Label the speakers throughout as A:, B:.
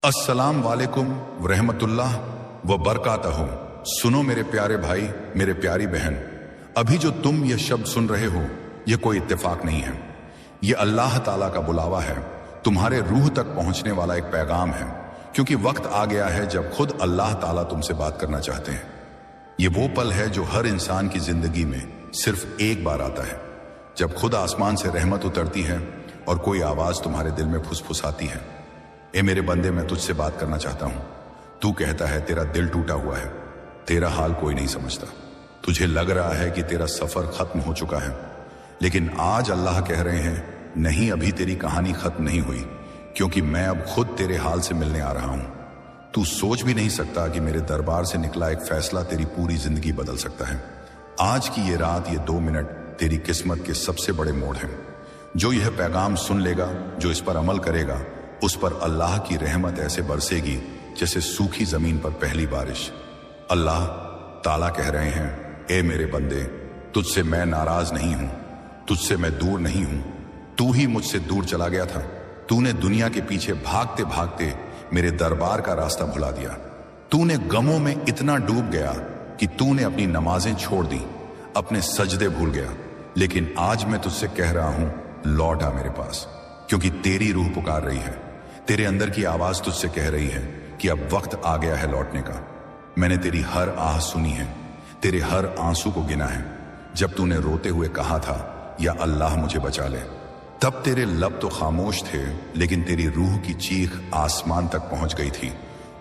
A: अस्सलाम वालेकुम रहमतुल्लाह व बरकातहू। सुनो मेरे प्यारे भाई, मेरे प्यारी बहन, अभी जो तुम ये शब्द सुन रहे हो ये कोई इत्तेफाक नहीं है। ये अल्लाह ताला का बुलावा है, तुम्हारे रूह तक पहुंचने वाला एक पैगाम है, क्योंकि वक्त आ गया है जब खुद अल्लाह ताला तुमसे बात करना चाहते हैं। ये वो पल है जो हर इंसान की जिंदगी में सिर्फ एक बार आता है, जब खुद आसमान से रहमत उतरती है और कोई आवाज तुम्हारे दिल में फुसफुसाती है, ए मेरे बंदे, मैं तुझसे बात करना चाहता हूं। तू कहता है तेरा दिल टूटा हुआ है, तेरा हाल कोई नहीं समझता, तुझे लग रहा है कि तेरा सफर खत्म हो चुका है, लेकिन आज अल्लाह कह रहे हैं नहीं, अभी तेरी कहानी खत्म नहीं हुई, क्योंकि मैं अब खुद तेरे हाल से मिलने आ रहा हूं। तू सोच भी नहीं सकता कि मेरे दरबार से निकला एक फैसला तेरी पूरी जिंदगी बदल सकता है। आज की ये रात, ये 2 मिनट तेरी किस्मत के सबसे बड़े मोड़ हैं। जो यह पैगाम सुन लेगा, जो इस पर अमल करेगा, उस पर अल्लाह की रहमत ऐसे बरसेगी जैसे सूखी जमीन पर पहली बारिश। अल्लाह ताला कह रहे हैं, ए मेरे बंदे, तुझसे मैं नाराज नहीं हूं, तुझसे मैं दूर नहीं हूं, तू ही मुझसे दूर चला गया था। तूने दुनिया के पीछे भागते भागते मेरे दरबार का रास्ता भुला दिया। तूने गमों में इतना डूब गया कि तूने अपनी नमाजें छोड़ दी, अपने सजदे भूल गया। लेकिन आज मैं तुझसे कह रहा हूं, लौट आ मेरे पास, क्योंकि तेरी रूह पुकार रही है। तेरे अंदर की आवाज तुझसे कह रही है कि अब वक्त आ गया है लौटने का। मैंने तेरी हर आह सुनी है, तेरे हर आंसू को गिना है। जब तूने रोते हुए कहा था, या अल्लाह मुझे बचा ले, तब तेरे लब तो खामोश थे, लेकिन तेरी रूह की चीख आसमान तक पहुंच गई थी।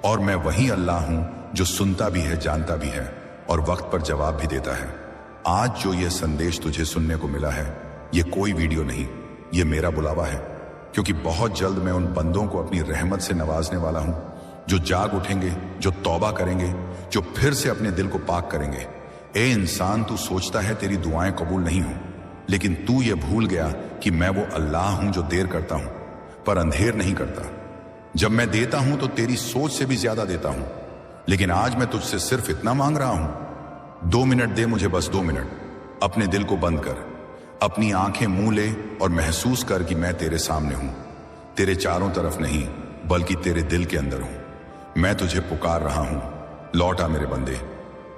A: और मैं वही अल्लाह हूं जो सुनता भी है, जानता भी है और वक्त पर जवाब भी देता है। आज जो ये संदेश तुझे सुनने को मिला है, ये कोई वीडियो नहीं, ये मेरा बुलावा है, क्योंकि बहुत जल्द मैं उन बंदों को अपनी रहमत से नवाजने वाला हूं, जो जाग उठेंगे, जो तौबा करेंगे, जो फिर से अपने दिल को पाक करेंगे। ए इंसान, तू सोचता है तेरी दुआएं कबूल नहीं हो, लेकिन तू ये भूल गया कि मैं वो अल्लाह हूं जो देर करता हूं पर अंधेर नहीं करता। जब मैं देता हूं तो तेरी सोच से भी ज्यादा देता हूं, लेकिन आज मैं तुझसे सिर्फ इतना मांग रहा हूं, 2 मिनट दे मुझे, बस 2 मिनट। अपने दिल को बंद कर, अपनी आंखें मूंद ले और महसूस कर कि मैं तेरे सामने हूं, तेरे चारों तरफ नहीं बल्कि तेरे दिल के अंदर हूं। मैं तुझे पुकार रहा हूं, लौट आ मेरे बंदे,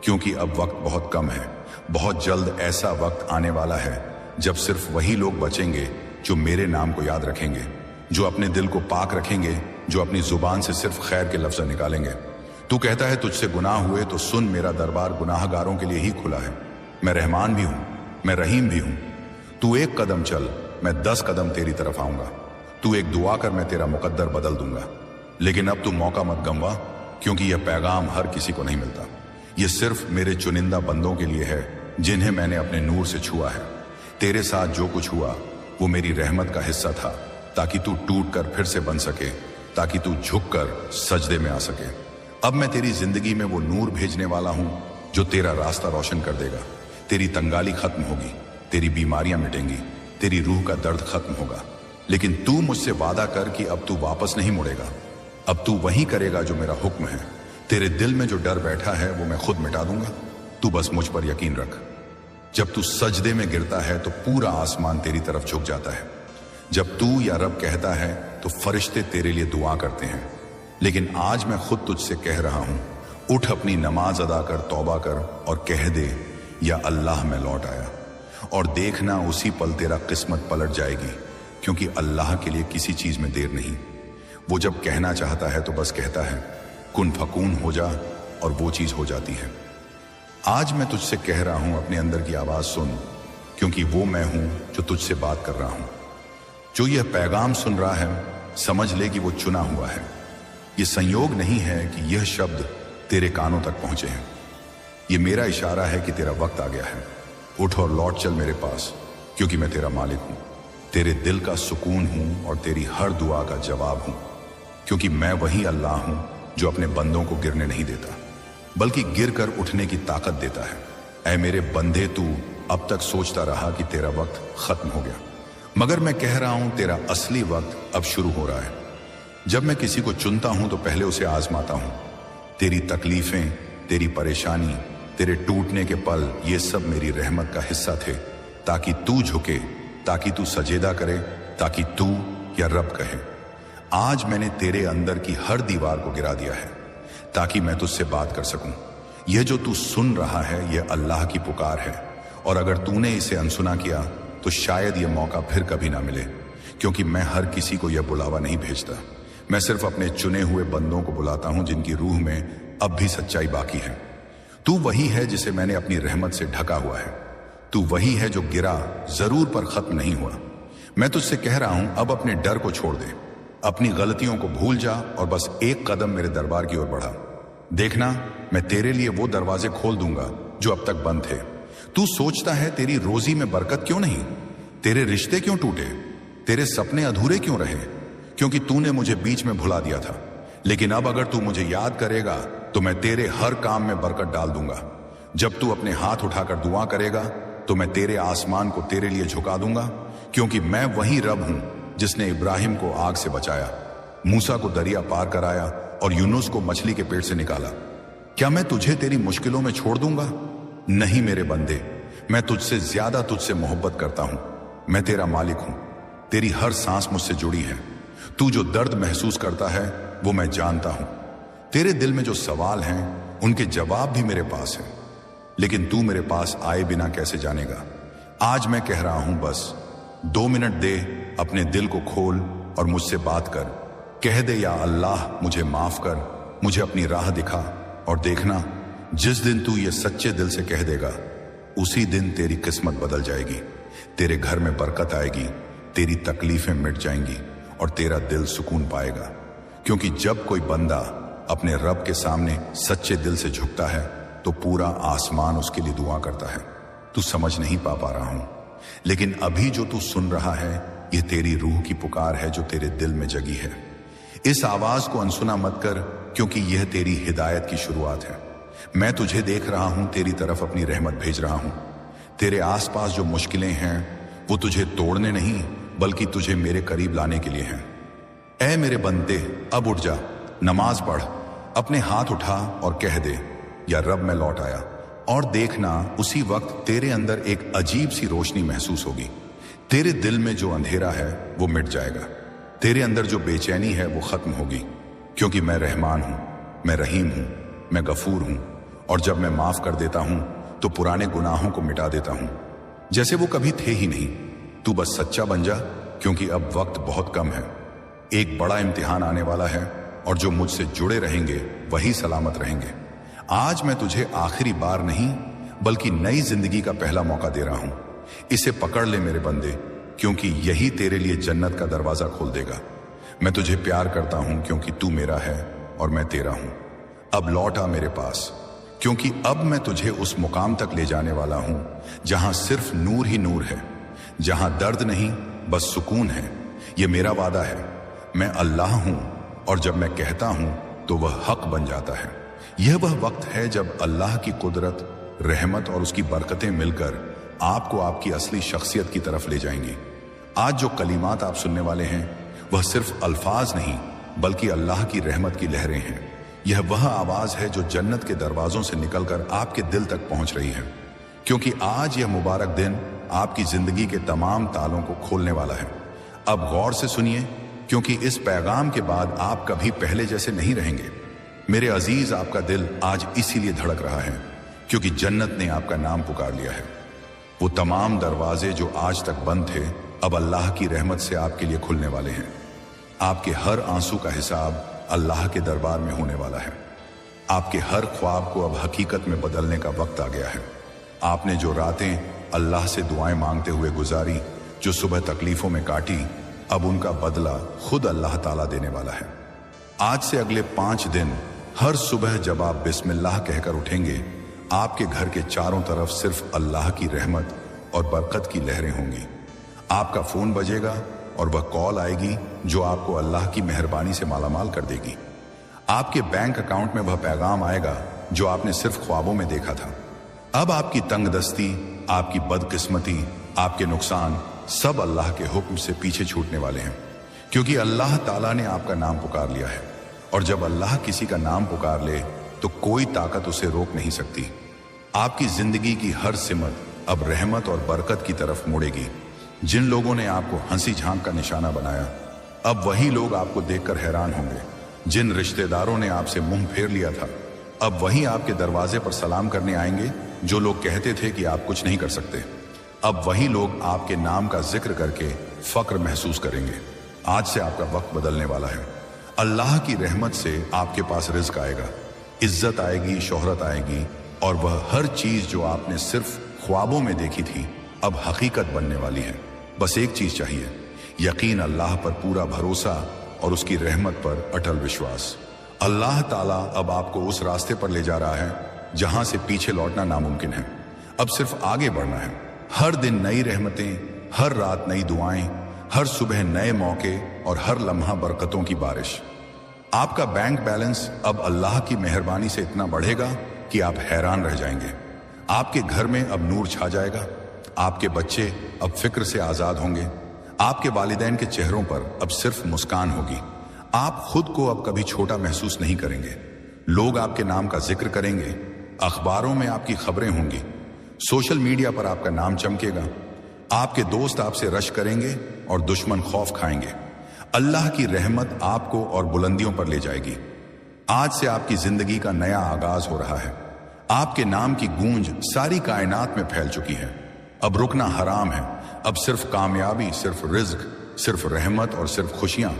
A: क्योंकि अब वक्त बहुत कम है। बहुत जल्द ऐसा वक्त आने वाला है जब सिर्फ वही लोग बचेंगे जो मेरे नाम को याद रखेंगे, जो अपने दिल को पाक रखेंगे, जो अपनी जुबान से सिर्फ खैर के लफ्ज निकालेंगे। तू कहता है तुझसे गुनाह हुए, तो सुन, मेरा दरबार गुनाहगारों के लिए ही खुला है। मैं रहमान भी हूं, मैं रहीम भी हूं। तू 1 कदम चल, मैं 10 कदम तेरी तरफ आऊंगा। तू एक दुआ कर, मैं तेरा मुकद्दर बदल दूंगा। लेकिन अब तू मौका मत गंवा, क्योंकि यह पैगाम हर किसी को नहीं मिलता। यह सिर्फ मेरे चुनिंदा बंदों के लिए है, जिन्हें मैंने अपने नूर से छुआ है। तेरे साथ जो कुछ हुआ वो मेरी रहमत का हिस्सा था, ताकि तू टूट कर फिर से बन सके, ताकि तू झुक कर सजदे में आ सके। अब मैं तेरी जिंदगी में वो नूर भेजने वाला हूं जो तेरा रास्ता रोशन कर देगा। तेरी तंगाली खत्म होगी, तेरी बीमारियां मिटेंगी, तेरी रूह का दर्द खत्म होगा। लेकिन तू मुझसे वादा कर कि अब तू वापस नहीं मुड़ेगा, अब तू वही करेगा जो मेरा हुक्म है। तेरे दिल में जो डर बैठा है वो मैं खुद मिटा दूंगा, तू बस मुझ पर यकीन रख। जब तू सजदे में गिरता है तो पूरा आसमान तेरी तरफ झुक जाता है। जब तू या रब कहता है तो फरिश्ते तेरे लिए दुआ करते हैं। लेकिन आज मैं खुद तुझसे कह रहा हूं, उठ, अपनी नमाज अदा कर, तौबा कर और कह दे, या अल्लाह मैं लौट आया। और देखना, उसी पल तेरा किस्मत पलट जाएगी, क्योंकि अल्लाह के लिए किसी चीज में देर नहीं। वो जब कहना चाहता है तो बस कहता है, कुन फकून हो जा, और वो चीज हो जाती है। आज मैं तुझसे कह रहा हूं, अपने अंदर की आवाज सुन, क्योंकि वो मैं हूं जो तुझसे बात कर रहा हूं। जो यह पैगाम सुन रहा है, समझ ले कि वो चुना हुआ है। यह संयोग नहीं है कि यह शब्द तेरे कानों तक पहुंचे हैं। यह मेरा इशारा है कि तेरा वक्त आ गया है। उठ और लौट चल मेरे पास, क्योंकि मैं तेरा मालिक हूं, तेरे दिल का सुकून हूं और तेरी हर दुआ का जवाब हूं। क्योंकि मैं वही अल्लाह हूं जो अपने बंदों को गिरने नहीं देता, बल्कि गिर कर उठने की ताकत देता है। ऐ मेरे बंदे, तू अब तक सोचता रहा कि तेरा वक्त खत्म हो गया, मगर मैं कह रहा हूं, तेरा असली वक्त अब शुरू हो रहा है। जब मैं किसी को चुनता हूं तो पहले उसे आजमाता हूं। तेरी तकलीफें, तेरी परेशानी, तेरे टूटने के पल, ये सब मेरी रहमत का हिस्सा थे, ताकि तू झुके, ताकि तू सजेदा करे, ताकि तू या रब कहे, आज मैंने तेरे अंदर की हर दीवार को गिरा दिया है ताकि मैं तुझसे बात कर सकूं। यह जो तू सुन रहा है यह अल्लाह की पुकार है, और अगर तूने इसे अनसुना किया तो शायद यह मौका फिर कभी ना मिले, क्योंकि मैं हर किसी को यह बुलावा नहीं भेजता। मैं सिर्फ अपने चुने हुए बंदों को बुलाता हूं जिनकी रूह में अब भी सच्चाई बाकी है। तू वही है जिसे मैंने अपनी रहमत से ढका हुआ है। तू वही है जो गिरा जरूर पर खत्म नहीं हुआ। मैं तुझसे कह रहा हूं अब अपने डर को छोड़ दे, अपनी गलतियों को भूल जा और बस एक कदम मेरे दरबार की ओर बढ़ा। देखना, मैं तेरे लिए वो दरवाजे खोल दूंगा जो अब तक बंद थे। तू सोचता है तेरी रोजी में बरकत क्यों नहीं, तेरे रिश्ते क्यों टूटे, तेरे सपने अधूरे क्यों रहे, क्योंकि तूने मुझे बीच में भुला दिया था। लेकिन अब अगर तू मुझे याद करेगा तो मैं तेरे हर काम में बरकत डाल दूंगा। जब तू अपने हाथ उठाकर दुआ करेगा तो मैं तेरे आसमान को तेरे लिए झुका दूंगा, क्योंकि मैं वही रब हूं जिसने इब्राहिम को आग से बचाया, मूसा को दरिया पार कराया और यूनुस को मछली के पेट से निकाला। क्या मैं तुझे तेरी मुश्किलों में छोड़ दूंगा? नहीं मेरे बंदे, मैं तुझसे ज्यादा तुझसे मोहब्बत करता हूं। मैं तेरा मालिक हूं, तेरी हर सांस मुझसे जुड़ी है। तू जो दर्द महसूस करता है वो मैं जानता हूं। तेरे दिल में जो सवाल हैं उनके जवाब भी मेरे पास हैं, लेकिन तू मेरे पास आए बिना कैसे जानेगा। आज मैं कह रहा हूं बस 2 मिनट दे, अपने दिल को खोल और मुझसे बात कर। कह दे या अल्लाह मुझे माफ कर, मुझे अपनी राह दिखा। और देखना, जिस दिन तू ये सच्चे दिल से कह देगा उसी दिन तेरी किस्मत बदल जाएगी, तेरे घर में बरकत आएगी, तेरी तकलीफें मिट जाएंगी और तेरा दिल सुकून पाएगा। क्योंकि जब कोई बंदा अपने रब के सामने सच्चे दिल से झुकता है तो पूरा आसमान उसके लिए दुआ करता है। तू समझ नहीं पा रहा हूं, लेकिन अभी जो तू सुन रहा है यह तेरी रूह की पुकार है जो तेरे दिल में जगी है। इस आवाज को अनसुना मत कर, क्योंकि यह तेरी हिदायत की शुरुआत है। मैं तुझे देख रहा हूं, तेरी तरफ अपनी रहमत भेज रहा हूं। तेरे आसपास जो मुश्किलें हैं वो तुझे तोड़ने नहीं बल्कि तुझे मेरे करीब लाने के लिए हैं। ऐ मेरे बंदे, अब उठ जा, नमाज पढ़, अपने हाथ उठा और कह दे या रब मैं लौट आया। और देखना, उसी वक्त तेरे अंदर एक अजीब सी रोशनी महसूस होगी। तेरे दिल में जो अंधेरा है वो मिट जाएगा, तेरे अंदर जो बेचैनी है वो खत्म होगी, क्योंकि मैं रहमान हूं, मैं रहीम हूं, मैं गफूर हूं। और जब मैं माफ कर देता हूं तो पुराने गुनाहों को मिटा देता हूं जैसे वो कभी थे ही नहीं। तू बस सच्चा बन जा, क्योंकि अब वक्त बहुत कम है। एक बड़ा इम्तिहान आने वाला है और जो मुझसे जुड़े रहेंगे वही सलामत रहेंगे। आज मैं तुझे आखिरी बार नहीं बल्कि नई जिंदगी का पहला मौका दे रहा हूं। इसे पकड़ ले मेरे बंदे, क्योंकि यही तेरे लिए जन्नत का दरवाजा खोल देगा। मैं तुझे प्यार करता हूं क्योंकि तू मेरा है और मैं तेरा हूं। अब लौट आ मेरे पास, क्योंकि अब मैं तुझे उस मुकाम तक ले जाने वाला हूं जहां सिर्फ नूर ही नूर है, जहां दर्द नहीं बस सुकून है। यह मेरा वादा है। मैं अल्लाह हूं और जब मैं कहता हूं तो वह हक बन जाता है। यह वह वक्त है जब अल्लाह की कुदरत, रहमत और उसकी बरकतें मिलकर आपको आपकी असली शख्सियत की तरफ ले जाएंगी। आज जो कलीमात आप सुनने वाले हैं वह सिर्फ अल्फाज नहीं बल्कि अल्लाह की रहमत की लहरें हैं। यह वह आवाज है जो जन्नत के दरवाजों से निकलकर आपके दिल तक पहुंच रही है, क्योंकि आज यह मुबारक दिन आपकी जिंदगी के तमाम तालों को खोलने वाला है। अब गौर से सुनिए, क्योंकि इस पैगाम के बाद आप कभी पहले जैसे नहीं रहेंगे। मेरे अजीज, आपका दिल आज इसीलिए धड़क रहा है क्योंकि जन्नत ने आपका नाम पुकार लिया है। वो तमाम दरवाजे जो आज तक बंद थे अब अल्लाह की रहमत से आपके लिए खुलने वाले हैं। आपके हर आंसू का हिसाब अल्लाह के दरबार में होने वाला है। आपके हर ख्वाब को अब हकीकत में बदलने का वक्त आ गया है। आपने जो रातें अल्लाह से दुआएं मांगते हुए गुजारी, जो सुबह तकलीफों में काटी, अब उनका बदला खुद अल्लाह ताला देने वाला है। आज से अगले 5 दिन हर सुबह जब आप बिस्मिल्लाह कहकर उठेंगे, आपके घर के चारों तरफ सिर्फ अल्लाह की रहमत और बरकत की लहरें होंगी। आपका फोन बजेगा और वह कॉल आएगी जो आपको अल्लाह की मेहरबानी से मालामाल कर देगी। आपके बैंक अकाउंट में वह पैगाम आएगा जो आपने सिर्फ ख्वाबों में देखा था। अब आपकी तंगदस्ती, आपकी बदकिस्मती, आपके नुकसान सब अल्लाह के हुक्म से पीछे छूटने वाले हैं, क्योंकि अल्लाह ताला ने आपका नाम पुकार लिया है। और जब अल्लाह किसी का नाम पुकार ले तो कोई ताकत उसे रोक नहीं सकती। आपकी जिंदगी की हर सिमत अब रहमत और बरकत की तरफ मुड़ेगी। जिन लोगों ने आपको हंसी झांक का निशाना बनाया अब वही लोग आपको देखकर हैरान होंगे। जिन रिश्तेदारों ने आपसे मुंह फेर लिया था, अब वही आपके दरवाजे पर सलाम करने आएंगे। जो लोग कहते थे कि आप कुछ नहीं कर सकते, अब वही लोग आपके नाम का जिक्र करके फक्र महसूस करेंगे। आज से आपका वक्त बदलने वाला है। अल्लाह की रहमत से आपके पास रिज्क आएगा, इज्जत आएगी, शोहरत आएगी, और वह हर चीज जो आपने सिर्फ ख्वाबों में देखी थी अब हकीकत बनने वाली है। बस एक चीज चाहिए, यकीन, अल्लाह पर पूरा भरोसा और उसकी रहमत पर अटल विश्वास। अल्लाह ताला अब आपको उस रास्ते पर ले जा रहा है जहां से पीछे लौटना नामुमकिन है। अब सिर्फ आगे बढ़ना है। हर दिन नई रहमतें, हर रात नई दुआएं, हर सुबह नए मौके और हर लम्हा बरकतों की बारिश। आपका बैंक बैलेंस अब अल्लाह की मेहरबानी से इतना बढ़ेगा कि आप हैरान रह जाएंगे। आपके घर में अब नूर छा जाएगा। आपके बच्चे अब फिक्र से आजाद होंगे। आपके वालिदैन के चेहरों पर अब सिर्फ मुस्कान होगी। आप खुद को अब कभी छोटा महसूस नहीं करेंगे। लोग आपके नाम का जिक्र करेंगे, अखबारों में आपकी खबरें होंगी, सोशल मीडिया पर आपका नाम चमकेगा। आपके दोस्त आपसे रश करेंगे और दुश्मन खौफ खाएंगे। अल्लाह की रहमत आपको और बुलंदियों पर ले जाएगी। आज से आपकी जिंदगी का नया आगाज हो रहा है। आपके नाम की गूंज सारी कायनात में फैल चुकी है। अब रुकना हराम है। अब सिर्फ कामयाबी, सिर्फ रिज्क, सिर्फ रहमत और सिर्फ खुशियां।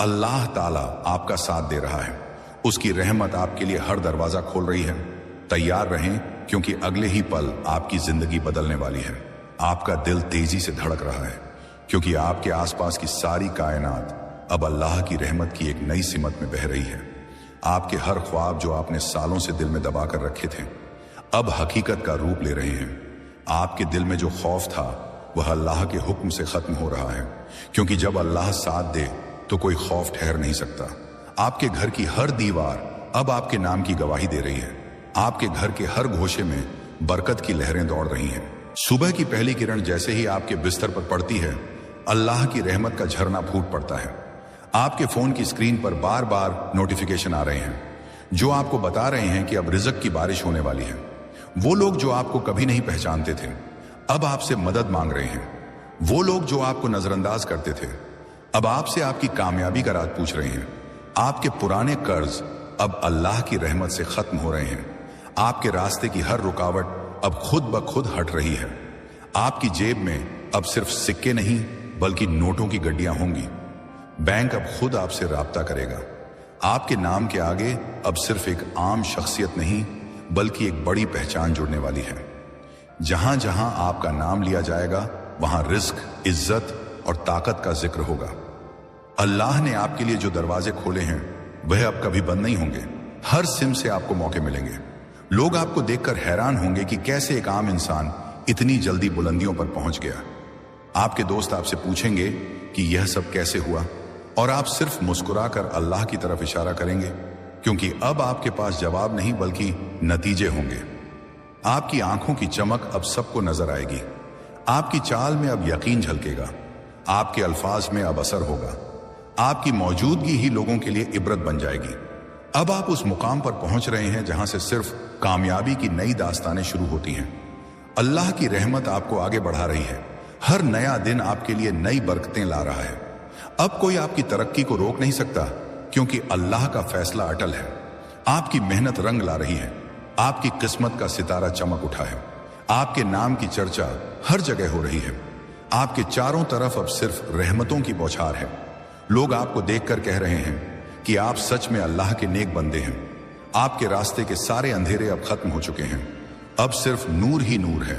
A: अल्लाह ताला आपका साथ दे रहा है। उसकी रहमत आपके लिए हर दरवाजा खोल रही है। तैयार रहें, क्योंकि अगले ही पल आपकी जिंदगी बदलने वाली है। आपका दिल तेजी से धड़क रहा है, क्योंकि आपके आसपास की सारी कायनात अब अल्लाह की रहमत की एक नई सिमत में बह रही है। आपके हर ख्वाब जो आपने सालों से दिल में दबा कर रखे थे, अब हकीकत का रूप ले रहे हैं। आपके दिल में जो खौफ था वह अल्लाह के हुक्म से खत्म हो रहा है, क्योंकि जब अल्लाह साथ दे तो कोई खौफ ठहर नहीं सकता। आपके घर की हर दीवार अब आपके नाम की गवाही दे रही है। आपके घर के हर गोशे में बरकत की लहरें दौड़ रही हैं। सुबह की पहली किरण जैसे ही आपके बिस्तर पर पड़ती है, अल्लाह की रहमत का झरना फूट पड़ता है। आपके फोन की स्क्रीन पर बार बार नोटिफिकेशन आ रहे हैं, जो आपको बता रहे हैं कि अब रिज़्क की बारिश होने वाली है। वो लोग जो आपको कभी नहीं पहचानते थे, अब आपसे मदद मांग रहे हैं। वो लोग जो आपको नजरअंदाज करते थे, अब आपसे आपकी कामयाबी का राज पूछ रहे हैं। आपके पुराने कर्ज अब अल्लाह की रहमत से खत्म हो रहे हैं। आपके रास्ते की हर रुकावट अब खुद ब खुद हट रही है। आपकी जेब में अब सिर्फ सिक्के नहीं बल्कि नोटों की गड्डियां होंगी। बैंक अब खुद आपसे राब्ता करेगा। आपके नाम के आगे अब सिर्फ एक आम शख्सियत नहीं बल्कि एक बड़ी पहचान जुड़ने वाली है। जहां जहां आपका नाम लिया जाएगा वहां रिज्क, इज्जत और ताकत का जिक्र होगा। अल्लाह ने आपके लिए जो दरवाजे खोले हैं वह अब कभी बंद नहीं होंगे। हर सिम से आपको मौके मिलेंगे। लोग आपको देखकर हैरान होंगे कि कैसे एक आम इंसान इतनी जल्दी बुलंदियों पर पहुंच गया। आपके दोस्त आपसे पूछेंगे कि यह सब कैसे हुआ, और आप सिर्फ मुस्कुराकर अल्लाह की तरफ इशारा करेंगे, क्योंकि अब आपके पास जवाब नहीं बल्कि नतीजे होंगे। आपकी आंखों की चमक अब सबको नजर आएगी। आपकी चाल में अब यकीन झलकेगा। आपके अल्फाज में अब असर होगा। आपकी मौजूदगी ही लोगों के लिए इबरत बन जाएगी। अब आप उस मुकाम पर पहुंच रहे हैं जहां से सिर्फ कामयाबी की नई दास्तानें शुरू होती हैं। अल्लाह की रहमत आपको आगे बढ़ा रही है। हर नया दिन आपके लिए नई बरकतें ला रहा है। अब कोई आपकी तरक्की को रोक नहीं सकता, क्योंकि अल्लाह का फैसला अटल है। आपकी मेहनत रंग ला रही है। आपकी किस्मत का सितारा चमक उठा है। आपके नाम की चर्चा हर जगह हो रही है। आपके चारों तरफ अब सिर्फ रहमतों की बौछार है। लोग आपको देखकर कह रहे हैं कि आप सच में अल्लाह के नेक बंदे हैं। आपके रास्ते के सारे अंधेरे अब खत्म हो चुके हैं। अब सिर्फ नूर ही नूर है।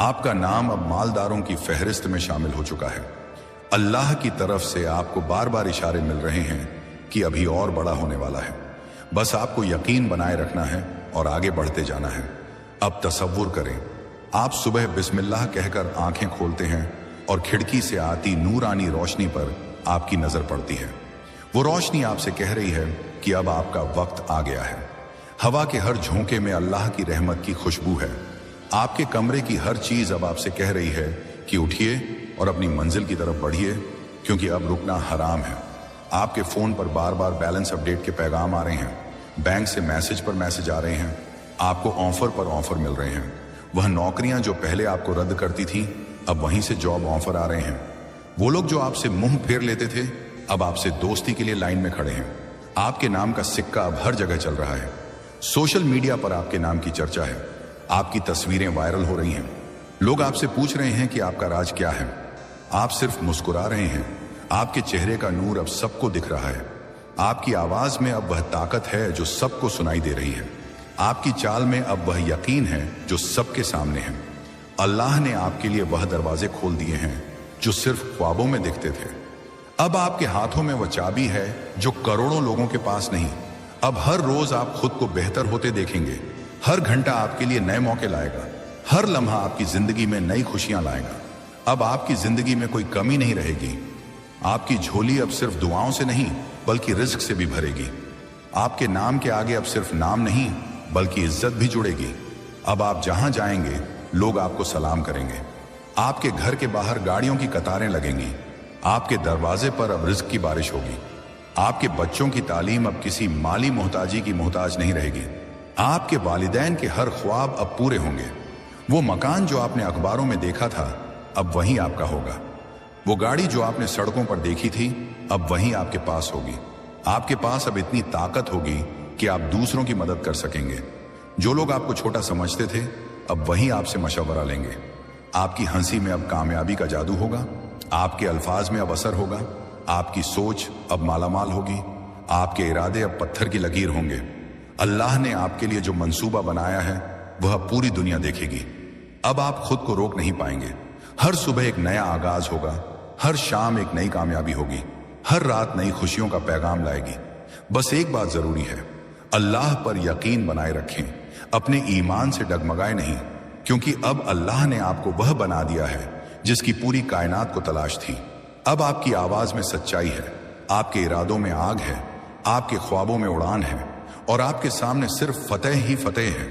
A: आपका नाम अब मालदारों की फहरिस्त में शामिल हो चुका है। अल्लाह की तरफ से आपको बार बार इशारे मिल रहे हैं कि अभी और बड़ा होने वाला है। बस आपको यकीन बनाए रखना है और आगे बढ़ते जाना है। अब तसव्वुर करें, आप सुबह बिस्मिल्लाह कहकर आंखें खोलते हैं और खिड़की से आती नूरानी रोशनी पर आपकी नजर पड़ती है। वो रोशनी आपसे कह रही है कि अब आपका वक्त आ गया है। हवा के हर झोंके में अल्लाह की रहमत की खुशबू है। आपके कमरे की हर चीज अब आपसे कह रही है कि उठिए और अपनी मंजिल की तरफ बढ़िए, क्योंकि अब रुकना हराम है। आपके फोन पर बार बार बैलेंस अपडेट के पैगाम आ रहे हैं। बैंक से मैसेज पर मैसेज आ रहे हैं। आपको ऑफर पर ऑफर मिल रहे हैं। वह नौकरियां जो पहले आपको रद्द करती थी, अब वहीं से जॉब ऑफर आ रहे हैं। वो लोग जो आपसे मुंह फेर लेते थे, अब आपसे दोस्ती के लिए लाइन में खड़े हैं। आपके नाम का सिक्का अब हर जगह चल रहा है। सोशल मीडिया पर आपके नाम की चर्चा है। आपकी तस्वीरें वायरल हो रही हैं। लोग आपसे पूछ रहे हैं कि आपका राज क्या है। आप सिर्फ मुस्कुरा रहे हैं। आपके चेहरे का नूर अब सबको दिख रहा है। आपकी आवाज में अब वह ताकत है जो सबको सुनाई दे रही है। आपकी चाल में अब वह यकीन है जो सबके सामने है। अल्लाह ने आपके लिए वह दरवाजे खोल दिए हैं जो सिर्फ ख्वाबों में दिखते थे। अब आपके हाथों में वह चाबी है जो करोड़ों लोगों के पास नहीं। अब हर रोज आप खुद को बेहतर होते देखेंगे। हर घंटा आपके लिए नए मौके लाएगा। हर लम्हा आपकी जिंदगी में नई खुशियां लाएगा। अब आपकी जिंदगी में कोई कमी नहीं रहेगी। आपकी झोली अब सिर्फ दुआओं से नहीं बल्कि रिज्क से भी भरेगी। आपके नाम के आगे अब सिर्फ नाम नहीं बल्कि इज्जत भी जुड़ेगी। अब आप जहां जाएंगे लोग आपको सलाम करेंगे। आपके घर के बाहर गाड़ियों की कतारें लगेंगी। आपके दरवाजे पर अब रिज्क की बारिश होगी। आपके बच्चों की तालीम अब किसी माली मोहताजी की मोहताज नहीं रहेगी। आपके वालिदैन के हर ख्वाब अब पूरे होंगे। वो मकान जो आपने अखबारों में देखा था अब वहीं आपका होगा। वो गाड़ी जो आपने सड़कों पर देखी थी अब वहीं आपके पास होगी। आपके पास अब इतनी ताकत होगी कि आप दूसरों की मदद कर सकेंगे। जो लोग आपको छोटा समझते थे अब वहीं आपसे मशवरा लेंगे। आपकी हंसी में अब कामयाबी का जादू होगा। आपके अल्फाज में अब असर होगा। आपकी सोच अब मालामाल होगी। आपके इरादे अब पत्थर की लकीर होंगे। अल्लाह ने आपके लिए जो मंसूबा बनाया है वह पूरी दुनिया देखेगी। अब आप खुद को रोक नहीं पाएंगे। हर सुबह एक नया आगाज होगा। हर शाम एक नई कामयाबी होगी। हर रात नई खुशियों का पैगाम लाएगी। बस एक बात जरूरी है, अल्लाह पर यकीन बनाए रखें। अपने ईमान से डगमगाए नहीं, क्योंकि अब अल्लाह ने आपको वह बना दिया है जिसकी पूरी कायनात को तलाश थी। अब आपकी आवाज में सच्चाई है। आपके इरादों में आग है। आपके ख्वाबों में उड़ान है और आपके सामने सिर्फ फतेह ही फतेह है।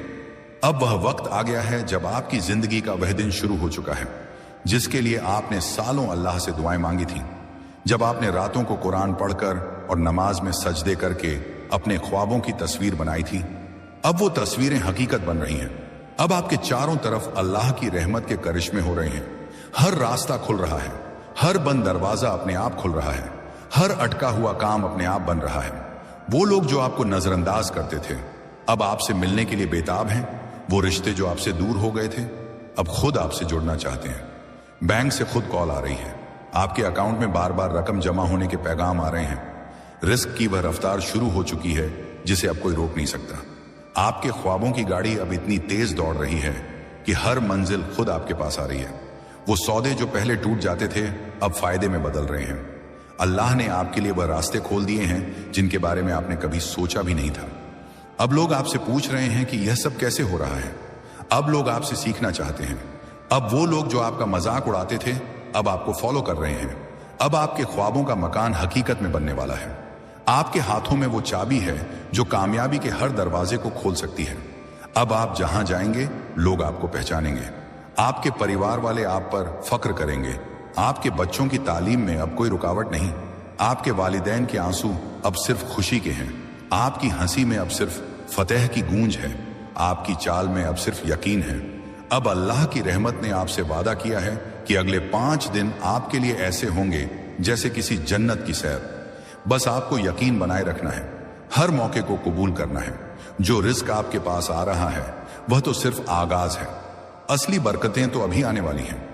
A: अब वह वक्त आ गया है जब आपकी जिंदगी का वह दिन शुरू हो चुका है जिसके लिए आपने सालों अल्लाह से दुआएं मांगी थी। जब आपने रातों को कुरान पढ़कर और नमाज में सजदे करके अपने ख्वाबों की तस्वीर बनाई थी, अब वो तस्वीरें हकीकत बन रही हैं। अब आपके चारों तरफ अल्लाह की रहमत के करिश्मे हो रहे हैं। हर रास्ता खुल रहा है। हर बंद दरवाजा अपने आप खुल रहा है। हर अटका हुआ काम अपने आप बन रहा है। वो लोग जो आपको नजरअंदाज करते थे अब आपसे मिलने के लिए बेताब हैं। वो रिश्ते जो आपसे दूर हो गए थे अब खुद आपसे जुड़ना चाहते हैं। बैंक से खुद कॉल आ रही है। आपके अकाउंट में बार बार रकम जमा होने के पैगाम आ रहे हैं। रिस्क की वह रफ्तार शुरू हो चुकी है जिसे अब कोई रोक नहीं सकता। आपके ख्वाबों की गाड़ी अब इतनी तेज दौड़ रही है कि हर मंजिल खुद आपके पास आ रही है। वो सौदे जो पहले टूट जाते थे अब फायदे में बदल रहे हैं। अल्लाह ने आपके लिए वह रास्ते खोल दिए हैं जिनके बारे में आपने कभी सोचा भी नहीं था। अब लोग आपसे पूछ रहे हैं कि यह सब कैसे हो रहा है। अब लोग आपसे सीखना चाहते हैं। अब वो लोग जो आपका मजाक उड़ाते थे अब आपको फॉलो कर रहे हैं। अब आपके ख्वाबों का मकान हकीकत में बनने वाला है। आपके हाथों में वो चाबी है जो कामयाबी के हर दरवाजे को खोल सकती है। अब आप जहां जाएंगे लोग आपको पहचानेंगे। आपके परिवार वाले आप पर फख्र करेंगे। आपके बच्चों की तालीम में अब कोई रुकावट नहीं। आपके वालिदैन के आंसू अब सिर्फ खुशी के हैं। आपकी हंसी में अब सिर्फ फतेह की गूंज है। आपकी चाल में अब सिर्फ यकीन है। अब अल्लाह की रहमत ने आपसे वादा किया है कि अगले 5 दिन आपके लिए ऐसे होंगे जैसे किसी जन्नत की सैर। बस आपको यकीन बनाए रखना है। हर मौके को कबूल करना है। जो रिस्क आपके पास आ रहा है वह तो सिर्फ आगाज है। असली बरकतें तो अभी आने वाली हैं।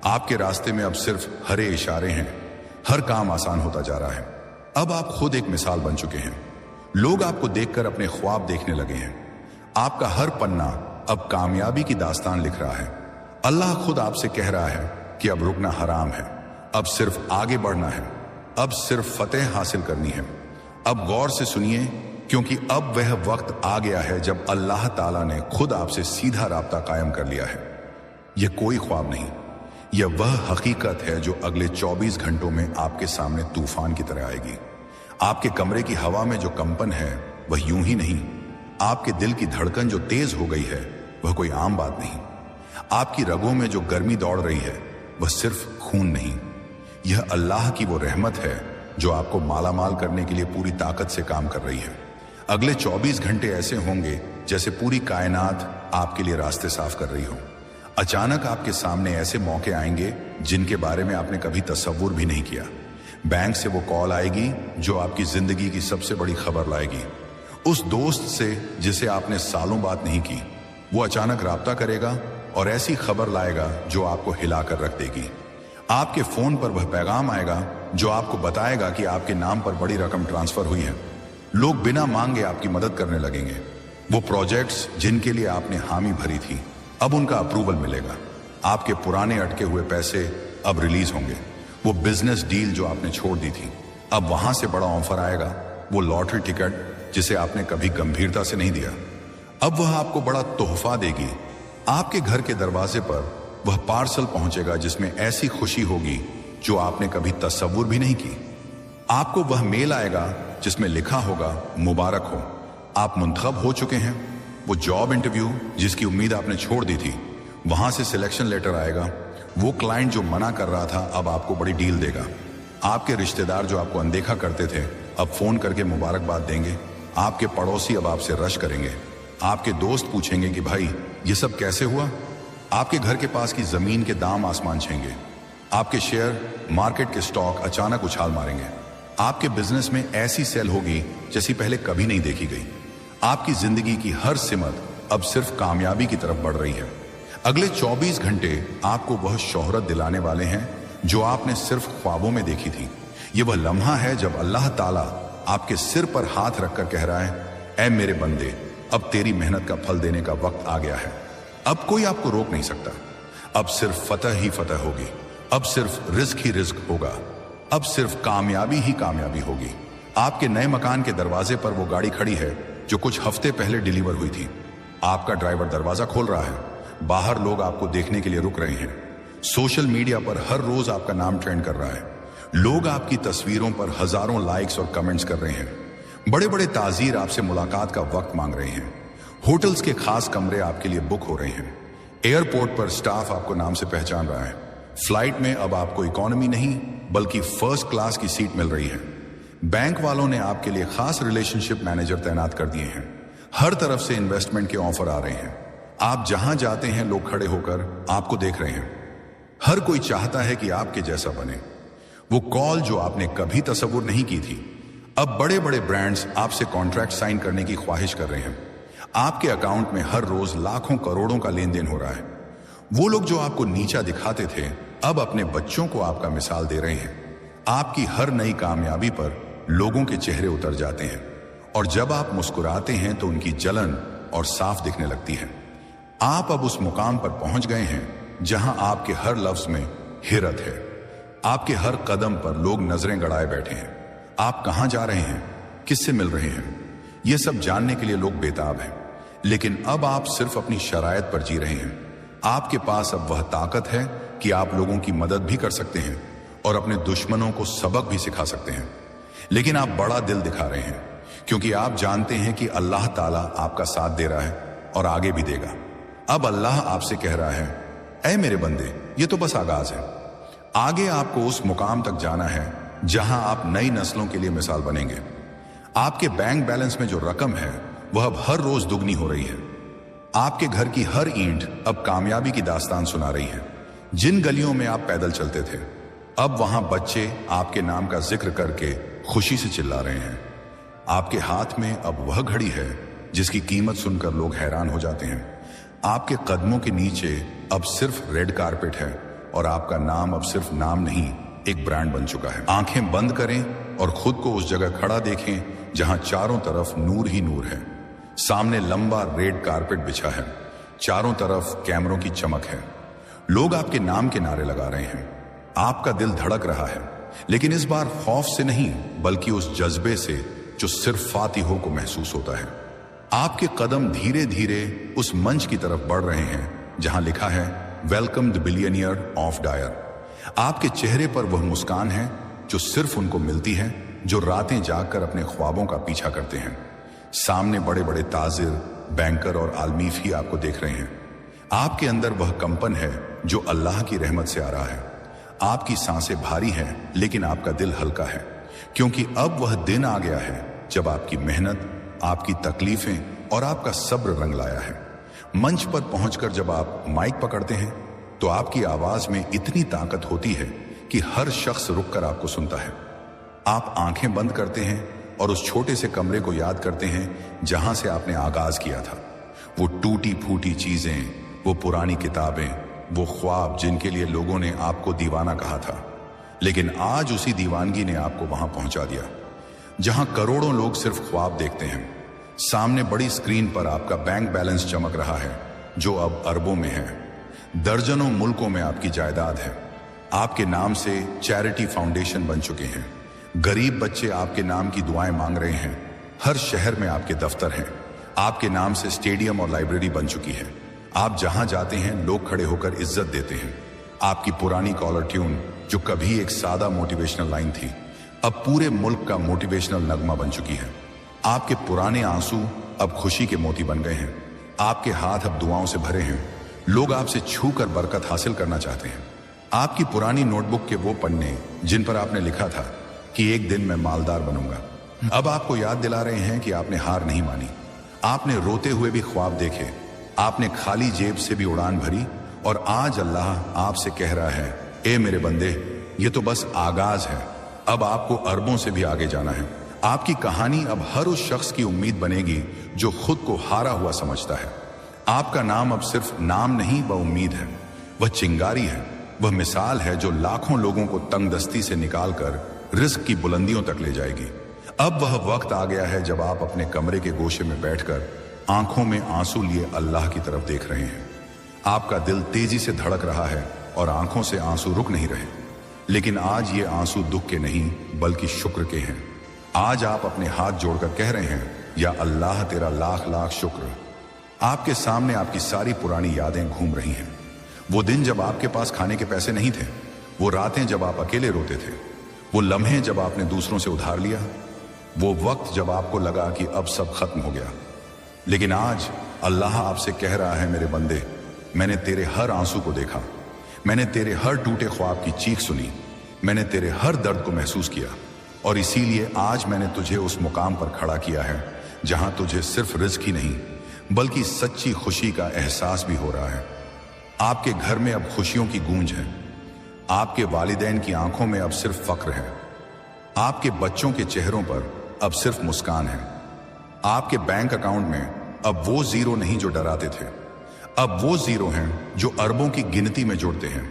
A: आपके रास्ते में अब सिर्फ हरे इशारे हैं। हर काम आसान होता जा रहा है। अब आप खुद एक मिसाल बन चुके हैं। लोग आपको देखकर अपने ख्वाब देखने लगे हैं। आपका हर पन्ना अब कामयाबी की दास्तान लिख रहा है। अल्लाह खुद आपसे कह रहा है कि अब रुकना हराम है। अब सिर्फ आगे बढ़ना है। अब सिर्फ फतेह हासिल करनी है। अब गौर से सुनिए, क्योंकि अब वह वक्त आ गया है जब अल्लाह ताला ने खुद आपसे सीधा राब्ता कायम कर लिया है। यह कोई ख्वाब नहीं, यह वह हकीकत है जो अगले 24 घंटों में आपके सामने तूफान की तरह आएगी। आपके कमरे की हवा में जो कंपन है वह यूं ही नहीं। आपके दिल की धड़कन जो तेज हो गई है वह कोई आम बात नहीं। आपकी रगों में जो गर्मी दौड़ रही है वह सिर्फ खून नहीं, यह अल्लाह की वो रहमत है जो आपको मालामाल करने के लिए पूरी ताकत से काम कर रही है। अगले 24 घंटे ऐसे होंगे जैसे पूरी कायनात आपके लिए रास्ते साफ कर रही हो। अचानक आपके सामने ऐसे मौके आएंगे जिनके बारे में आपने कभी तसव्वुर भी नहीं किया। बैंक से वो कॉल आएगी जो आपकी जिंदगी की सबसे बड़ी खबर लाएगी। उस दोस्त से जिसे आपने सालों बात नहीं की, वो अचानक राब्ता करेगा और ऐसी खबर लाएगा जो आपको हिलाकर रख देगी। आपके फोन पर वह पैगाम आएगा जो आपको बताएगा कि आपके नाम पर बड़ी रकम ट्रांसफर हुई है। लोग बिना मांगे आपकी मदद करने लगेंगे। वो प्रोजेक्ट्स जिनके लिए आपने हामी भरी थी, अब उनका अप्रूवल मिलेगा। आपके पुराने अटके हुए पैसे अब रिलीज होंगे। वो बिजनेस डील जो आपने छोड़ दी थी, अब वहां से बड़ा ऑफर आएगा। वो लॉटरी टिकट जिसे आपने कभी गंभीरता से नहीं दिया, अब वह आपको बड़ा तोहफा देगी। आपके घर के दरवाजे पर वह पार्सल पहुंचेगा जिसमें ऐसी खुशी होगी जो आपने कभी तस्वुर भी नहीं की। आपको वह मेल आएगा जिसमें लिखा होगा मुबारक हो, आप मुंतखब हो चुके हैं। वो जॉब इंटरव्यू जिसकी उम्मीद आपने छोड़ दी थी, वहां से सिलेक्शन लेटर आएगा। वो क्लाइंट जो मना कर रहा था अब आपको बड़ी डील देगा। आपके रिश्तेदार जो आपको अनदेखा करते थे अब फोन करके मुबारकबाद देंगे। आपके पड़ोसी अब आपसे रश करेंगे। आपके दोस्त पूछेंगे कि भाई ये सब कैसे हुआ। आपके घर के पास की जमीन के दाम आसमान छेंगे। आपके शेयर मार्केट के स्टॉक अचानक उछाल मारेंगे। आपके बिजनेस में ऐसी सेल होगी जैसी पहले कभी नहीं देखी गई। आपकी जिंदगी की हर सिमत अब सिर्फ कामयाबी की तरफ बढ़ रही है। अगले 24 घंटे आपको वह शोहरत दिलाने वाले हैं जो आपने सिर्फ ख्वाबों में देखी थी। ये वह लम्हा है जब अल्लाह ताला आपके सिर पर हाथ रखकर कह रहा है, ऐ मेरे बंदे, अब तेरी मेहनत का फल देने का वक्त आ गया है। अब कोई आपको रोक नहीं सकता। अब सिर्फ फतह ही फतह होगी। अब सिर्फ रिस्क ही रिस्क होगा। अब सिर्फ कामयाबी ही कामयाबी होगी। आपके नए मकान के दरवाजे पर वो गाड़ी खड़ी है जो कुछ हफ्ते पहले डिलीवर हुई थी। आपका ड्राइवर दरवाजा खोल रहा है। बाहर लोग आपको देखने के लिए रुक रहे हैं। सोशल मीडिया पर हर रोज आपका नाम ट्रेंड कर रहा है। लोग आपकी तस्वीरों पर हजारों लाइक्स और कमेंट्स कर रहे हैं। बड़े बड़े ताजीर आपसे मुलाकात का वक्त मांग रहे हैं। होटल्स के खास कमरे आपके लिए बुक हो रहे हैं। एयरपोर्ट पर स्टाफ आपको नाम से पहचान रहा है। फ्लाइट में अब आपको इकोनॉमी नहीं बल्कि फर्स्ट क्लास की सीट मिल रही है। बैंक वालों ने आपके लिए खास रिलेशनशिप मैनेजर तैनात कर दिए हैं। हर तरफ से इन्वेस्टमेंट के ऑफर आ रहे हैं। आप जहां जाते हैं लोग खड़े होकर आपको देख रहे हैं। हर कोई चाहता है कि आपके जैसा बने। वो कॉल जो आपने कभी तस्वुर नहीं की थी, अब बड़े बड़े ब्रांड्स आपसे कॉन्ट्रैक्ट साइन करने की ख्वाहिश कर रहे हैं। आपके अकाउंट में हर रोज लाखों करोड़ों का लेन देन हो रहा है। वो लोग जो आपको नीचा दिखाते थे अब अपने बच्चों को आपका मिसाल दे रहे हैं। आपकी हर नई कामयाबी पर लोगों के चेहरे उतर जाते हैं और जब आप मुस्कुराते हैं तो उनकी जलन और साफ दिखने लगती है। आप अब उस मुकाम पर पहुंच गए हैं जहां आपके हर लफ्ज में हिरत है। आपके हर कदम पर लोग नजरें गड़ाए बैठे हैं। आप कहां जा रहे हैं, किससे मिल रहे हैं, यह सब जानने के लिए लोग बेताब हैं। लेकिन अब आप सिर्फ अपनी शरायत पर जी रहे हैं। आपके पास अब वह ताकत है कि आप लोगों की मदद भी कर सकते हैं और अपने दुश्मनों को सबक भी सिखा सकते हैं। लेकिन आप बड़ा दिल दिखा रहे हैं क्योंकि आप जानते हैं कि अल्लाह ताला आपका साथ दे रहा है और आगे भी देगा। अब अल्लाह आपसे कह रहा है, ऐ मेरे बंदे, ये तो बस आगाज है। आगे आपको उस मुकाम तक जाना है जहां आप नई नस्लों के लिए मिसाल बनेंगे। आपके बैंक बैलेंस में जो रकम है वह अब हर रोज दुगनी हो रही है। आपके घर की हर ईंट अब कामयाबी की दास्तान सुना रही है। जिन गलियों में आप पैदल चलते थे अब वहां बच्चे आपके नाम का जिक्र करके खुशी से चिल्ला रहे हैं। आपके हाथ में अब वह घड़ी है जिसकी कीमत सुनकर लोग हैरान हो जाते हैं। आपके कदमों के नीचे अब सिर्फ रेड कारपेट है और आपका नाम अब सिर्फ नाम नहीं, एक ब्रांड बन चुका है। आंखें बंद करें और खुद को उस जगह खड़ा देखें जहां चारों तरफ नूर ही नूर है। सामने लंबा रेड कारपेट बिछा है, चारों तरफ कैमरों की चमक है। लोग आपके नाम के नारे लगा रहे हैं। आपका दिल धड़क रहा है, लेकिन इस बार खौफ से नहीं बल्कि उस जज्बे से जो सिर्फ फातिहों को महसूस होता है। आपके कदम धीरे धीरे उस मंच की तरफ बढ़ रहे हैं जहां लिखा है, welcome the billionaire of Dior. आपके चेहरे पर वह मुस्कान है जो सिर्फ उनको मिलती है जो रातें जागकर अपने ख्वाबों का पीछा करते हैं। सामने बड़े बड़े ताजिर, बैंकर और आलमीफ ही आपको देख रहे हैं। आपके अंदर वह कंपन है जो अल्लाह की रहमत से आ रहा है। आपकी सांसें भारी हैं लेकिन आपका दिल हल्का है क्योंकि अब वह दिन आ गया है जब आपकी मेहनत, आपकी तकलीफें और आपका सब्र रंग लाया है। मंच पर पहुंचकर जब आप माइक पकड़ते हैं तो आपकी आवाज में इतनी ताकत होती है कि हर शख्स रुककर आपको सुनता है। आप आंखें बंद करते हैं और उस छोटे से कमरे को याद करते हैं जहां से आपने आगाज किया था। वो टूटी फूटी चीजें, वो पुरानी किताबें, वो ख्वाब जिनके लिए लोगों ने आपको दीवाना कहा था, लेकिन आज उसी दीवानगी ने आपको वहां पहुंचा दिया जहां करोड़ों लोग सिर्फ ख्वाब देखते हैं। सामने बड़ी स्क्रीन पर आपका बैंक बैलेंस चमक रहा है जो अब अरबों में है। दर्जनों मुल्कों में आपकी जायदाद है। आपके नाम से चैरिटी फाउंडेशन बन चुके हैं। गरीब बच्चे आपके नाम की दुआएं मांग रहे हैं। हर शहर में आपके दफ्तर हैं। आपके नाम से स्टेडियम और लाइब्रेरी बन चुकी है। आप जहां जाते हैं लोग खड़े होकर इज्जत देते हैं। आपकी पुरानी कॉलर ट्यून जो कभी एक सादा मोटिवेशनल लाइन थी, अब पूरे मुल्क का मोटिवेशनल नगमा बन चुकी है। आपके पुराने आंसू अब खुशी के मोती बन गए हैं। आपके हाथ अब दुआओं से भरे हैं। लोग आपसे छूकर बरकत हासिल करना चाहते हैं। आपकी पुरानी नोटबुक के वो पन्ने जिन पर आपने लिखा था कि एक दिन मैं मालदार बनूंगा, अब आपको याद दिला रहे हैं कि आपने हार नहीं मानी। आपने रोते हुए भी ख्वाब देखे, आपने खाली जेब से भी उड़ान भरी, और आज अल्लाह आपसे कह रहा है, ए मेरे बंदे, ये तो बस आगाज है, अब आपको अरबों से भी आगे जाना है। आपकी कहानी अब हर उस शख्स की उम्मीद बनेगी जो खुद को हारा हुआ समझता है। आपका नाम अब सिर्फ नाम नहीं, वह उम्मीद है, वह चिंगारी है, वह मिसाल है जो लाखों लोगों को तंगदस्ती से निकालकर रिस्क की बुलंदियों तक ले जाएगी। अब वह वक्त आ गया है जब आप अपने कमरे के गोशे में बैठकर आंखों में आंसू लिए अल्लाह की तरफ देख रहे हैं। आपका दिल तेजी से धड़क रहा है और आंखों से आंसू रुक नहीं रहे, लेकिन आज ये आंसू दुख के नहीं बल्कि शुक्र के हैं। आज आप अपने हाथ जोड़कर कह रहे हैं, या अल्लाह तेरा लाख लाख शुक्र। आपके सामने आपकी सारी पुरानी यादें घूम रही हैं। वो दिन जब आपके पास खाने के पैसे नहीं थे, वो रातें जब आप अकेले रोते थे, वो लम्हे जब आपने दूसरों से उधार लिया, वो वक्त जब आपको लगा कि अब सब खत्म हो गया। लेकिन आज अल्लाह आपसे कह रहा है, मेरे बंदे, मैंने तेरे हर आंसू को देखा, मैंने तेरे हर टूटे ख्वाब की चीख सुनी, मैंने तेरे हर दर्द को महसूस किया, और इसीलिए आज मैंने तुझे उस मुकाम पर खड़ा किया है जहां तुझे सिर्फ रिज़्क ही नहीं बल्कि सच्ची खुशी का एहसास भी हो रहा है। आपके घर में अब खुशियों की गूंज है। आपके वालिदैन की आंखों में अब सिर्फ फक्र है। आपके बच्चों के चेहरों पर अब सिर्फ मुस्कान है। आपके बैंक अकाउंट में अब वो जीरो नहीं जो डराते थे, अब वो जीरो हैं जो अरबों की गिनती में जुड़ते हैं।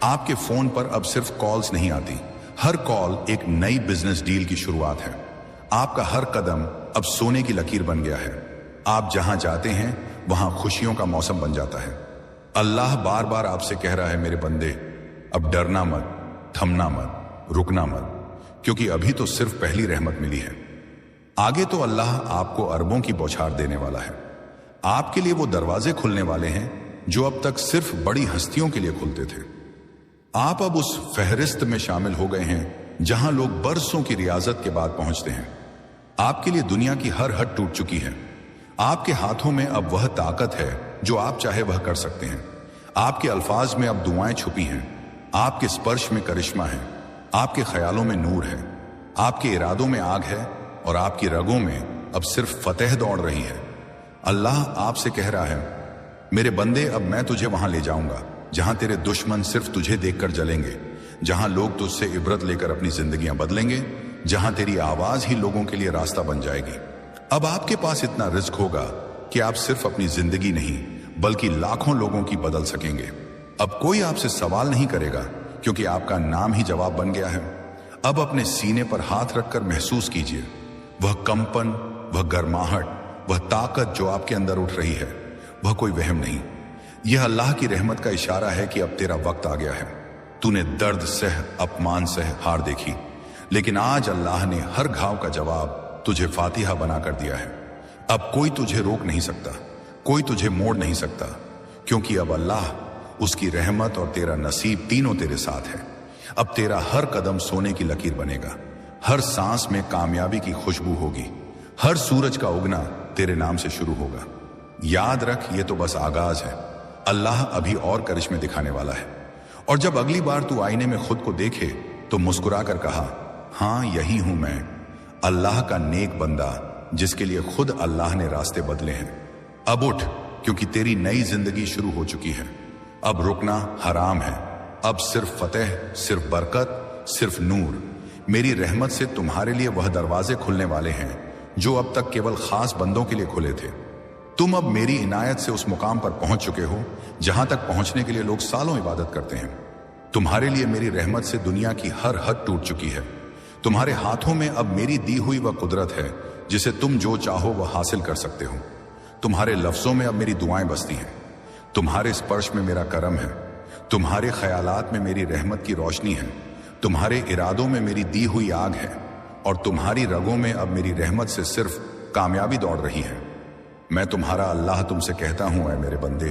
A: आपके फोन पर अब सिर्फ कॉल्स नहीं आती, हर कॉल एक नई बिजनेस डील की शुरुआत है। आपका हर कदम अब सोने की लकीर बन गया है। आप जहां जाते हैं वहां खुशियों का मौसम बन जाता है। अल्लाह बार बार आपसे कह रहा है, मेरे बंदे, अब डरना मत, थमना मत, रुकना मत, क्योंकि अभी तो सिर्फ पहली रहमत मिली है। आगे तो अल्लाह आपको अरबों की बौछार देने वाला है। आपके लिए वो दरवाजे खुलने वाले हैं जो अब तक सिर्फ बड़ी हस्तियों के लिए खुलते थे। आप अब उस फहरिस्त में शामिल हो गए हैं जहां लोग बरसों की रियाजत के बाद पहुंचते हैं। आपके लिए दुनिया की हर हद टूट चुकी है। आपके हाथों में अब वह ताकत है जो आप चाहे वह कर सकते हैं। आपके अल्फाज में अब दुआएं छुपी हैं। आपके स्पर्श में करिश्मा है। आपके ख्यालों में नूर है। आपके इरादों में आग है और आपकी रगों में अब सिर्फ फतेह दौड़ रही है। अल्लाह आपसे कह रहा है, मेरे बंदे, अब मैं तुझे वहां ले जाऊंगा जहां तेरे दुश्मन सिर्फ तुझे देखकर जलेंगे, जहां लोग तुझसे इबरत लेकर अपनी जिंदगियां बदलेंगे, जहां तेरी आवाज ही लोगों के लिए रास्ता बन जाएगी। अब आपके पास इतना रिस्क होगा कि आप सिर्फ अपनी जिंदगी नहीं बल्कि लाखों लोगों की बदल सकेंगे। अब कोई आपसे सवाल नहीं करेगा क्योंकि आपका नाम ही जवाब बन गया है। अब अपने सीने पर हाथ रखकर महसूस कीजिए वह कंपन, वह गर्माहट, वह ताकत जो आपके अंदर उठ रही है, वह कोई वहम नहीं। यह अल्लाह की रहमत का इशारा है कि अब तेरा वक्त आ गया है। तूने दर्द सह, अपमान सह, हार देखी, लेकिन आज अल्लाह ने हर घाव का जवाब तुझे फातिहा बना कर दिया है। अब कोई तुझे रोक नहीं सकता, कोई तुझे मोड़ नहीं सकता, क्योंकि अब अल्लाह, उसकी रहमत और तेरा नसीब तीनों तेरे साथ है। अब तेरा हर कदम सोने की लकीर बनेगा, हर सांस में कामयाबी की खुशबू होगी, हर सूरज का उगना तेरे नाम से शुरू होगा। याद रख, ये तो बस आगाज है। अल्लाह अभी और करिश्मे दिखाने वाला है। और जब अगली बार तू आईने में खुद को देखे तो मुस्कुरा कर कहा, हाँ यही हूं मैं, अल्लाह का नेक बंदा जिसके लिए खुद अल्लाह ने रास्ते बदले हैं। अब उठ, क्योंकि तेरी नई जिंदगी शुरू हो चुकी है। अब रुकना हराम है। अब सिर्फ फतेह, सिर्फ बरकत, सिर्फ नूर। मेरी रहमत से तुम्हारे लिए वह दरवाजे खुलने वाले हैं जो अब तक केवल खास बंदों के लिए खुले थे। तुम अब मेरी इनायत से उस मुकाम पर पहुंच चुके हो जहां तक पहुंचने के लिए लोग सालों इबादत करते हैं। तुम्हारे लिए मेरी रहमत से दुनिया की हर हद टूट चुकी है। तुम्हारे हाथों में अब मेरी दी हुई वह कुदरत है जिसे तुम जो चाहो वह हासिल कर सकते हो। तुम्हारे लफ्जों में अब मेरी दुआएं बसती हैं। तुम्हारे स्पर्श में मेरा करम है। तुम्हारे ख्यालात में मेरी रहमत की रोशनी है। तुम्हारे इरादों में मेरी दी हुई आग है और तुम्हारी रगों में अब मेरी रहमत से सिर्फ कामयाबी दौड़ रही है। मैं तुम्हारा अल्लाह तुमसे कहता हूं, ऐ मेरे बंदे,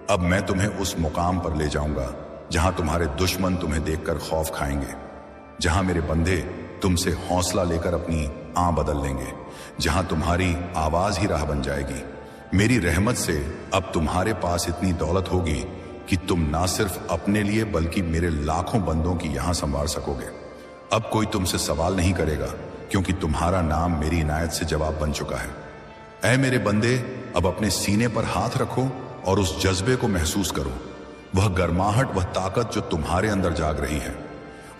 A: अब मैं तुम्हें उस मुकाम पर ले जाऊंगा जहां तुम्हारे दुश्मन तुम्हें देखकर खौफ खाएंगे, जहां मेरे बंदे तुमसे हौसला लेकर अपनी आं बदल लेंगे, जहां तुम्हारी आवाज ही राह बन जाएगी। मेरी रहमत से अब तुम्हारे पास इतनी दौलत होगी कि तुम ना सिर्फ अपने लिए बल्कि मेरे लाखों बंदों की यहां संवार सकोगे। अब कोई तुमसे सवाल नहीं करेगा क्योंकि तुम्हारा नाम मेरी इनायत से जवाब बन चुका है। ऐ मेरे बंदे, अब अपने सीने पर हाथ रखो और उस जज्बे को महसूस करो, वह गर्माहट, वह ताकत जो तुम्हारे अंदर जाग रही है।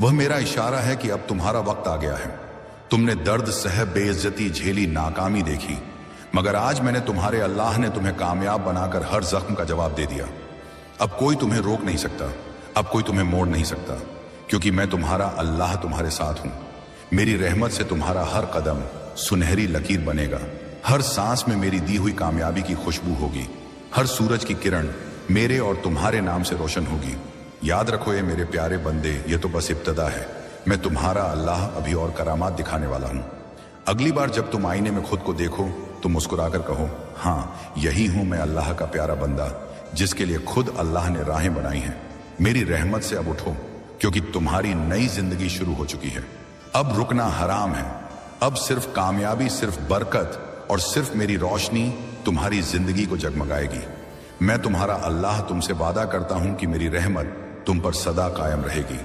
A: वह मेरा इशारा है कि अब तुम्हारा वक्त आ गया है। तुमने दर्द सह, बेइज्जती झेली, नाकामी देखी, मगर आज मैंने तुम्हारे अल्लाह ने तुम्हें कामयाब बनाकर हर जख्म का जवाब दे दिया। अब कोई तुम्हें रोक नहीं सकता, अब कोई तुम्हें मोड़ नहीं सकता, क्योंकि मैं तुम्हारा अल्लाह तुम्हारे साथ हूं। मेरी रहमत से तुम्हारा हर कदम सुनहरी लकीर बनेगा। हर सांस में मेरी दी हुई कामयाबी की खुशबू होगी। हर सूरज की किरण मेरे और तुम्हारे नाम से रोशन होगी। याद रखो ये मेरे प्यारे बंदे, ये तो बस इब्तदा है। मैं तुम्हारा अल्लाह अभी और करामात दिखाने वाला हूं। अगली बार जब तुम आईने में खुद को देखो तो मुस्कुराकर कहो, हाँ, यही हूं मैं, अल्लाह का प्यारा बंदा जिसके लिए खुद अल्लाह ने राहें बनाई हैं। मेरी रहमत से अब उठो, क्योंकि तुम्हारी नई जिंदगी शुरू हो चुकी है। अब रुकना हराम है। अब सिर्फ कामयाबी, सिर्फ बरकत और सिर्फ मेरी रोशनी तुम्हारी जिंदगी को जगमगाएगी। मैं तुम्हारा अल्लाह तुमसे वादा करता हूं कि मेरी रहमत तुम पर सदा कायम रहेगी।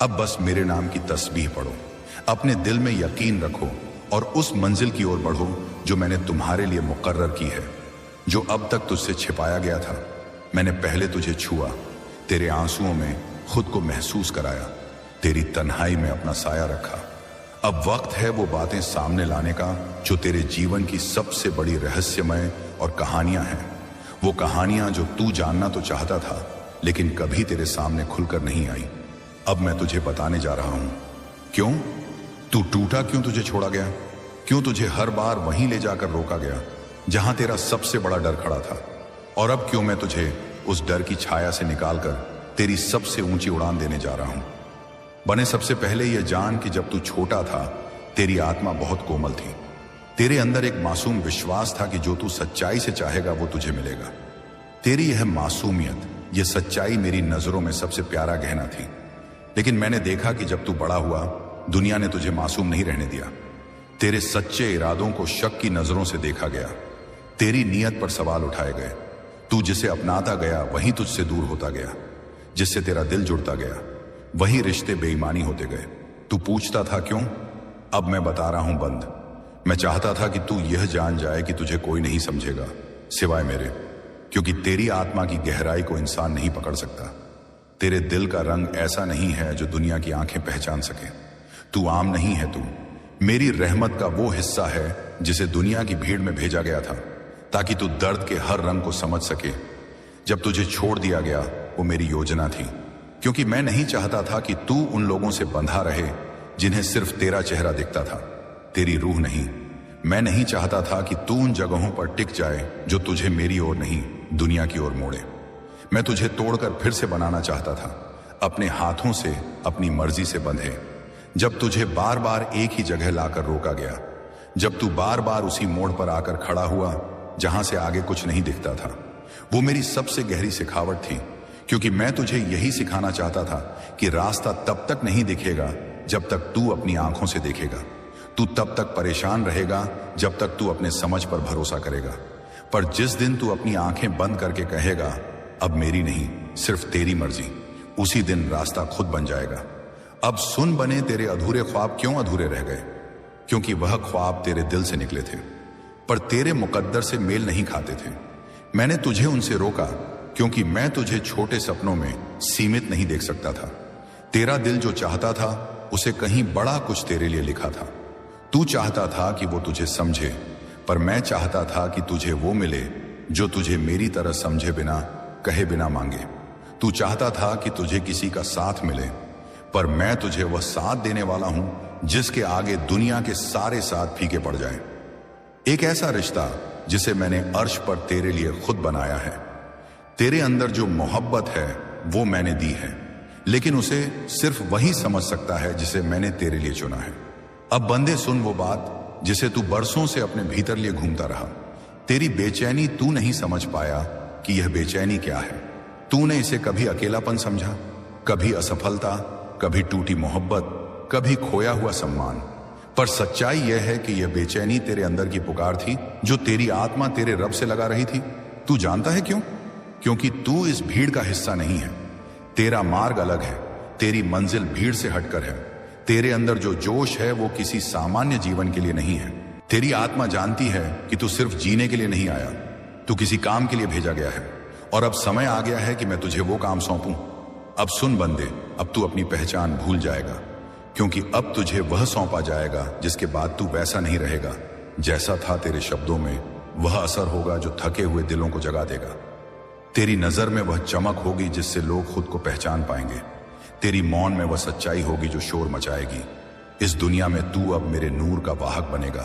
A: अब बस मेरे नाम की तस्बीह पढ़ो, अपने दिल में यकीन रखो और उस मंजिल की ओर बढ़ो जो मैंने तुम्हारे लिए मुकर्रर की है, जो अब तक तुझसे छिपाया गया था। मैंने पहले तुझे छुआ, तेरे आंसुओं में खुद को महसूस कराया, तेरी तन्हाई में अपना साया रखा। अब वक्त है वो बातें सामने लाने का जो तेरे जीवन की सबसे बड़ी रहस्यमय और कहानियां हैं। वो कहानियां जो तू जानना तो चाहता था लेकिन कभी तेरे सामने खुलकर नहीं आई। अब मैं तुझे बताने जा रहा हूं। क्यों तू टूटा, क्यों तुझे छोड़ा गया, क्यों तुझे हर बार वहीं ले जाकर रोका गया जहां तेरा सबसे बड़ा डर खड़ा था, और अब क्यों मैं तुझे उस डर की छाया से निकालकर तेरी सबसे ऊंची उड़ान देने जा रहा हूं। बने सबसे पहले यह जान कि जब तू छोटा था तेरी आत्मा बहुत कोमल थी। तेरे अंदर एक मासूम विश्वास था कि जो तू सच्चाई से चाहेगा वो तुझे मिलेगा। तेरी यह मासूमियत, यह सच्चाई मेरी नजरों में सबसे प्यारा गहना थी। लेकिन मैंने देखा कि जब तू बड़ा हुआ दुनिया ने तुझे मासूम नहीं रहने दिया। तेरे सच्चे इरादों को शक की नजरों से देखा गया, तेरी नीयत पर सवाल उठाए गए। तू जिसे अपनाता गया वहीं तुझसे दूर होता गया, जिससे तेरा दिल जुड़ता गया वही रिश्ते बेईमानी होते गए। तू पूछता था क्यों, अब मैं बता रहा हूं बंद। मैं चाहता था कि तू यह जान जाए कि तुझे कोई नहीं समझेगा सिवाय मेरे, क्योंकि तेरी आत्मा की गहराई को इंसान नहीं पकड़ सकता। तेरे दिल का रंग ऐसा नहीं है जो दुनिया की आंखें पहचान सके। तू आम नहीं है, तू मेरी रहमत का वो हिस्सा है जिसे दुनिया की भीड़ में भेजा गया था ताकि तू दर्द के हर रंग को समझ सके। जब तुझे छोड़ दिया गया वो मेरी योजना थी, क्योंकि मैं नहीं चाहता था कि तू उन लोगों से बंधा रहे जिन्हें सिर्फ तेरा चेहरा दिखता था, तेरी रूह नहीं। मैं नहीं चाहता था कि तू उन जगहों पर टिक जाए जो तुझे मेरी ओर नहीं दुनिया की ओर मोड़े। मैं तुझे तोड़कर फिर से बनाना चाहता था, अपने हाथों से, अपनी मर्जी से बंधे। जब तुझे बार बार एक ही जगह लाकर रोका गया, जब तू बार बार उसी मोड़ पर आकर खड़ा हुआ जहां से आगे कुछ नहीं दिखता था, वो मेरी सबसे गहरी सिखावट थी, क्योंकि मैं तुझे यही सिखाना चाहता था कि रास्ता तब तक नहीं दिखेगा जब तक तू अपनी आंखों से देखेगा। तू तब तक परेशान रहेगा जब तक तू अपने समझ पर भरोसा करेगा, पर जिस दिन तू अपनी आंखें बंद करके कहेगा अब मेरी नहीं सिर्फ तेरी मर्जी, उसी दिन रास्ता खुद बन जाएगा। अब सुन बने, तेरे अधूरे ख्वाब क्यों अधूरे रह गए? क्योंकि वह ख्वाब तेरे दिल से निकले थे पर तेरे मुकद्दर से मेल नहीं खाते थे। मैंने तुझे उनसे रोका क्योंकि मैं तुझे छोटे सपनों में सीमित नहीं देख सकता था। तेरा दिल जो चाहता था उसे कहीं बड़ा कुछ तेरे लिए लिखा था। तू चाहता था कि वो तुझे समझे, पर मैं चाहता था कि तुझे वो मिले जो तुझे मेरी तरह समझे बिना, कहे बिना मांगे। तू चाहता था कि तुझे किसी का साथ मिले, पर मैं तुझे वह साथ देने वाला हूं जिसके आगे दुनिया के सारे साथ फीके पड़ जाएं। एक ऐसा रिश्ता जिसे मैंने अर्श पर तेरे लिए खुद बनाया है। तेरे अंदर जो मोहब्बत है वो मैंने दी है, लेकिन उसे सिर्फ वही समझ सकता है जिसे मैंने तेरे लिए चुना है। अब बंदे सुन वो बात जिसे तू बरसों से अपने भीतर लिए घूमता रहा। तेरी बेचैनी तू नहीं समझ पाया कि यह बेचैनी क्या है। तूने इसे कभी अकेलापन समझा, कभी असफलता, कभी टूटी मोहब्बत, कभी खोया हुआ सम्मान। पर सच्चाई यह है कि यह बेचैनी तेरे अंदर की पुकार थी जो तेरी आत्मा तेरे रब से लगा रही थी। तू जानता है क्यों? क्योंकि तू इस भीड़ का हिस्सा नहीं है। तेरा मार्ग अलग है, तेरी मंजिल भीड़ से हटकर है। तेरे अंदर जो जोश है वो किसी सामान्य जीवन के लिए नहीं है। तेरी आत्मा जानती है कि तू सिर्फ जीने के लिए नहीं आया, तू किसी काम के लिए भेजा गया है। और अब समय आ गया है कि मैं तुझे वो काम सौंपूं। अब सुन बंदे, अब तू अपनी पहचान भूल जाएगा, क्योंकि अब तुझे वह सौंपा जाएगा जिसके बाद तू वैसा नहीं रहेगा जैसा था। तेरे शब्दों में वह असर होगा जो थके हुए दिलों को जगा देगा। तेरी नजर में वह चमक होगी जिससे लोग खुद को पहचान पाएंगे। तेरी मौन में वह सच्चाई होगी जो शोर मचाएगी। इस दुनिया में तू अब मेरे नूर का वाहक बनेगा।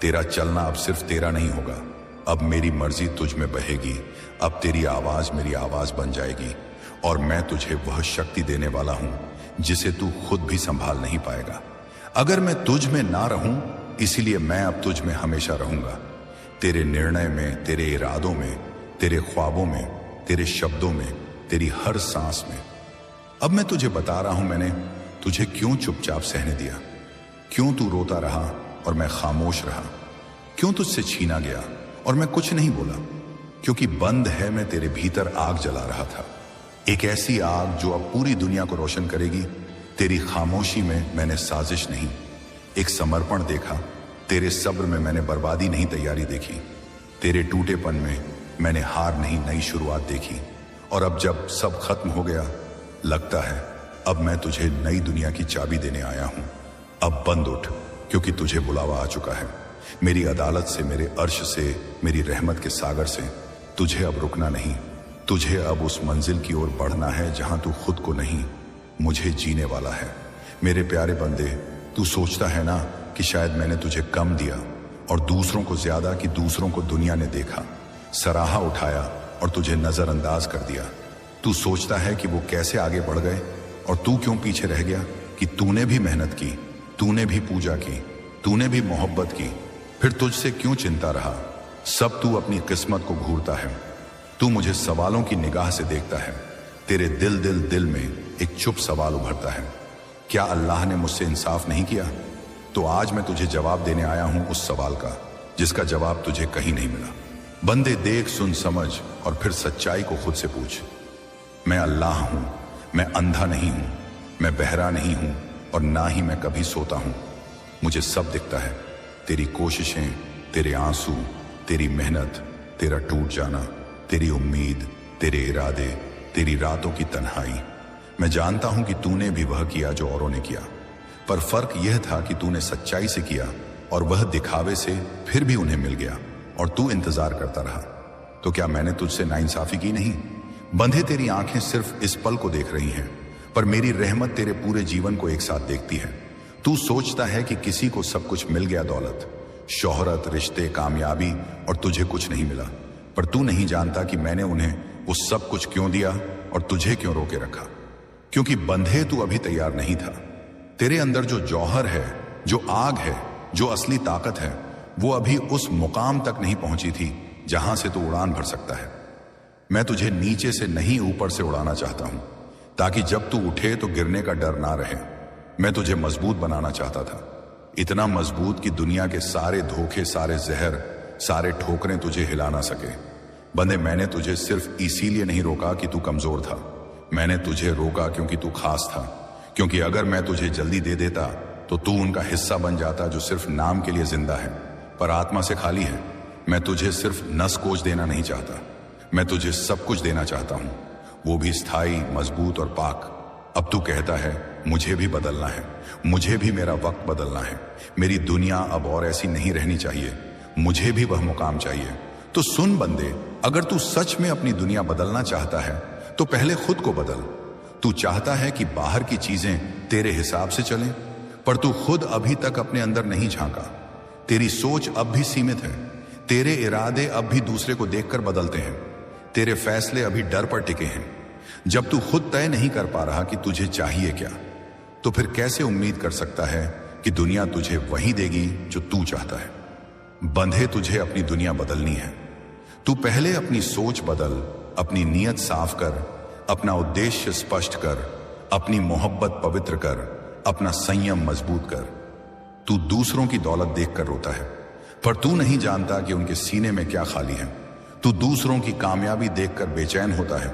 A: तेरा चलना अब सिर्फ तेरा नहीं होगा, अब मेरी मर्जी तुझ में बहेगी। अब तेरी आवाज मेरी आवाज बन जाएगी और मैं तुझे वह शक्ति देने वाला हूं जिसे तू खुद भी संभाल नहीं पाएगा। अगर मैं तुझ में ना रहूं, इसीलिए मैं अब तुझ में हमेशा रहूंगा। तेरे निर्णय में, तेरे इरादों में, तेरे ख्वाबों में, तेरे शब्दों में, तेरी हर सांस में। अब मैं तुझे बता रहा हूं मैंने तुझे क्यों चुपचाप सहने दिया, क्यों तू रोता रहा और मैं खामोश रहा, क्यों तुझसे छीना गया और मैं कुछ नहीं बोला। क्योंकि बंद है मैं तेरे भीतर आग जला रहा था, एक ऐसी आग जो अब पूरी दुनिया को रोशन करेगी। तेरी खामोशी में मैंने साजिश नहीं, एक समर्पण देखा। तेरे सब्र में मैंने बर्बादी नहीं तैयारी देखी। तेरे टूटेपन में मैंने हार नहीं नई शुरुआत देखी। और अब जब सब खत्म हो गया, लगता है अब मैं तुझे नई दुनिया की चाबी देने आया हूं। अब बंद उठ, क्योंकि तुझे बुलावा आ चुका है। मेरी अदालत से, मेरे अर्श से, मेरी रहमत के सागर से। तुझे अब रुकना नहीं, तुझे अब उस मंजिल की ओर बढ़ना है जहां तू खुद को नहीं, मुझे जीने वाला है। मेरे प्यारे बंदे, तू सोचता है ना कि शायद मैंने तुझे कम दिया और दूसरों को ज्यादा, कि दूसरों को दुनिया ने देखा, सराहा, उठाया और तुझे नजरअंदाज कर दिया। तू सोचता है कि वो कैसे आगे बढ़ गए और तू क्यों पीछे रह गया, कि तूने भी मेहनत की, तूने भी पूजा की, तूने भी मोहब्बत की, फिर तुझसे क्यों चिंता रहा। सब तू अपनी किस्मत को घूरता है। तू मुझे सवालों की निगाह से देखता है। तेरे दिल में एक चुप सवाल उभरता है, क्या अल्लाह ने मुझसे इंसाफ नहीं किया? तो आज मैं तुझे जवाब देने आया हूं उस सवाल का जिसका जवाब तुझे कहीं नहीं मिला। बंदे देख, सुन, समझ और फिर सच्चाई को खुद से पूछ। मैं अल्लाह हूं, मैं अंधा नहीं हूं, मैं बहरा नहीं हूं और ना ही मैं कभी सोता हूं। मुझे सब दिखता है, तेरी कोशिशें, तेरे आंसू, तेरी मेहनत, तेरा टूट जाना, तेरी उम्मीद, तेरे इरादे, तेरी रातों की तन्हाई। मैं जानता हूं कि तूने भी वह किया जो औरों ने किया, पर फर्क यह था कि तूने सच्चाई से किया और वह दिखावे से फिर भी उन्हें मिल गया और तू इंतजार करता रहा। तो क्या मैंने तुझसे नाइंसाफी की नहीं? बंधे, तेरी आंखें सिर्फ इस पल को देख रही हैं, पर मेरी रहमत तेरे पूरे जीवन को एक साथ देखती है। तू सोचता है कि किसी को सब कुछ मिल गया, दौलत, शोहरत, रिश्ते, कामयाबी, और तुझे कुछ नहीं मिला। पर तू नहीं जानता कि मैंने उन्हें वो सब कुछ क्यों दिया और तुझे क्यों रोके रखा। क्योंकि बंधे, तू अभी तैयार नहीं था। तेरे अंदर जो जौहर है, जो आग है, जो असली ताकत है, वो अभी उस मुकाम तक नहीं पहुंची थी जहां से तू उड़ान भर सकता है। मैं तुझे नीचे से नहीं ऊपर से उड़ाना चाहता हूं, ताकि जब तू उठे तो गिरने का डर ना रहे। मैं तुझे मजबूत बनाना चाहता था, इतना मजबूत कि दुनिया के सारे धोखे, सारे जहर, सारे ठोकरें तुझे हिला ना सके। बंदे, मैंने तुझे सिर्फ इसीलिए नहीं रोका कि तू कमजोर था, मैंने तुझे रोका क्योंकि तू खास था। क्योंकि अगर मैं तुझे जल्दी दे देता तो तू उनका हिस्सा बन जाता जो सिर्फ नाम के लिए जिंदा है पर आत्मा से खाली है। मैं तुझे सिर्फ नस कोच देना नहीं चाहता, मैं तुझे सब कुछ देना चाहता हूं, वो भी स्थायी, मजबूत और पाक। अब तू कहता है मुझे भी बदलना है, मुझे भी मेरा वक्त बदलना है। मेरी दुनिया अब और ऐसी नहीं रहनी चाहिए, मुझे भी वह मुकाम चाहिए। तो सुन बंदे, अगर तू सच में अपनी दुनिया बदलना चाहता है तो पहले खुद को बदल। तू चाहता है कि बाहर की चीजें तेरे हिसाब से चलें, पर तू खुद अभी तक अपने अंदर नहीं झांका। तेरी सोच अब भी सीमित है, तेरे इरादे अब भी दूसरे को देखकर बदलते हैं, तेरे फैसले अभी डर पर टिके हैं। जब तू खुद तय नहीं कर पा रहा कि तुझे चाहिए क्या, तो फिर कैसे उम्मीद कर सकता है कि दुनिया तुझे वही देगी जो तू चाहता है। बंधे, तुझे अपनी दुनिया बदलनी है। तू पहले अपनी सोच बदल, अपनी नीयत साफ कर, अपना उद्देश्य स्पष्ट कर, अपनी मोहब्बत पवित्र कर, अपना संयम मजबूत कर। तू दूसरों की दौलत देखकर रोता है, पर तू नहीं जानता कि उनके सीने में क्या खाली है। तू दूसरों की कामयाबी देखकर बेचैन होता है,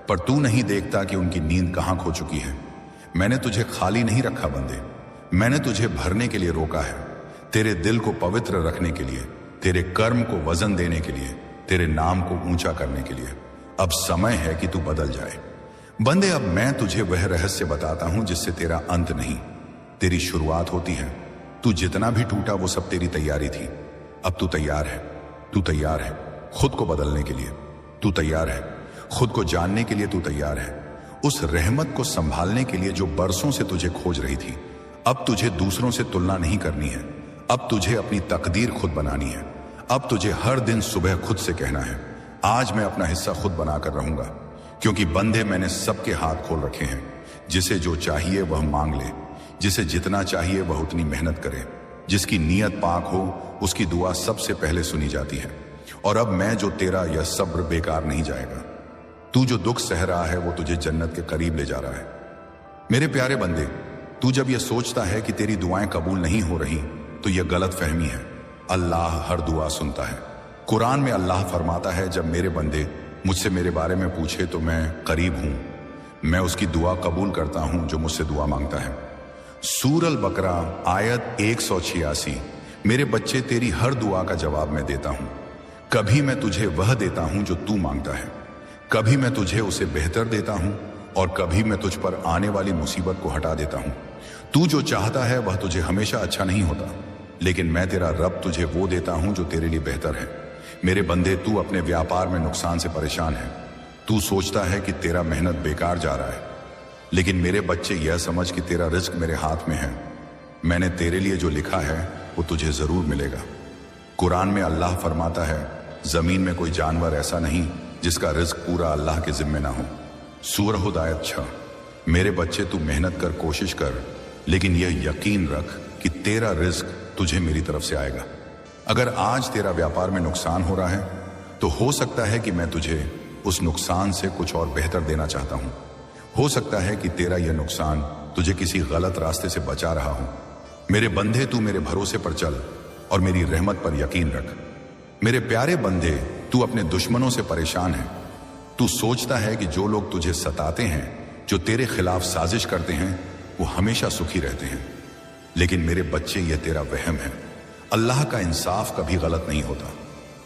A: पर तू नहीं देखता कि उनकी नींद कहां खो चुकी है। मैंने तुझे खाली नहीं रखा बंदे, मैंने तुझे भरने के लिए रोका है, तेरे दिल को पवित्र रखने के लिए, तेरे कर्म को वजन देने के लिए, तेरे नाम को ऊंचा करने के लिए। अब समय है कि तू बदल जाए बंदे। अब मैं तुझे वह रहस्य बताता हूं जिससे तेरा अंत नहीं, तेरी शुरुआत होती है। तू जितना भी टूटा वो सब तेरी तैयारी थी। अब तू तैयार है, तू तैयार है खुद को बदलने के लिए, तू तैयार है खुद को जानने के लिए, तू तैयार है उस रहमत को संभालने के लिए जो बरसों से तुझे खोज रही थी। अब तुझे दूसरों से तुलना नहीं करनी है, अब तुझे अपनी तकदीर खुद बनानी है। अब तुझे हर दिन सुबह खुद से कहना है, आज मैं अपना हिस्सा खुद बनाकर रहूंगा, क्योंकि बंदे मैंने सबके हाथ खोल रखे हैं। जिसे जो चाहिए वह मांग ले, जिसे जितना चाहिए वह उतनी मेहनत करे। जिसकी नीयत पाक हो उसकी दुआ सबसे पहले सुनी जाती है। और अब मैं जो तेरा यह सब्र बेकार नहीं जाएगा। तू जो दुख सह रहा है वो तुझे जन्नत के करीब ले जा रहा है। मेरे प्यारे बंदे, तू जब यह सोचता है कि तेरी दुआएं कबूल नहीं हो रही तो यह गलत फहमी है। अल्लाह हर दुआ सुनता है। कुरान में अल्लाह फरमाता है, जब मेरे बंदे मुझसे मेरे बारे में पूछे तो मैं करीब हूं, मैं उसकी दुआ कबूल करता हूं जो मुझसे दुआ मांगता है। सूरह बकरा आयत 186। मेरे बच्चे, तेरी हर दुआ का जवाब मैं देता हूं। कभी मैं तुझे वह देता हूं जो तू मांगता है, कभी मैं तुझे उसे बेहतर देता हूं, और कभी मैं तुझ पर आने वाली मुसीबत को हटा देता हूं। तू जो चाहता है वह तुझे हमेशा अच्छा नहीं होता, लेकिन मैं तेरा रब तुझे वो देता हूं जो तेरे लिए बेहतर है। मेरे बंदे, तू अपने व्यापार में नुकसान से परेशान है। तू सोचता है कि तेरा मेहनत बेकार जा रहा है, लेकिन मेरे बच्चे, यह समझ कि तेरा रिस्क मेरे हाथ में है। मैंने तेरे लिए जो लिखा है वो तुझे जरूर मिलेगा। कुरान में अल्लाह फरमाता है, जमीन में कोई जानवर ऐसा नहीं जिसका रिस्क पूरा अल्लाह के जिम्मे ना हो। सूरह हुद आयत 6। मेरे बच्चे, तू मेहनत कर, कोशिश कर, लेकिन यह यकीन रख कि तेरा रिस्क तुझे मेरी तरफ से आएगा। अगर आज तेरा व्यापार में नुकसान हो रहा है तो हो सकता है कि मैं तुझे उस नुकसान से कुछ और बेहतर देना चाहता हूं। हो सकता है कि तेरा यह नुकसान तुझे किसी गलत रास्ते से बचा रहा हो। मेरे बंदे, तू मेरे भरोसे पर चल और मेरी रहमत पर यकीन रख। मेरे प्यारे बंदे, तू अपने दुश्मनों से परेशान है। तू सोचता है कि जो लोग तुझे सताते हैं, जो तेरे खिलाफ साजिश करते हैं, वो हमेशा सुखी रहते हैं। लेकिन मेरे बच्चे, यह तेरा वहम है। अल्लाह का इंसाफ कभी गलत नहीं होता।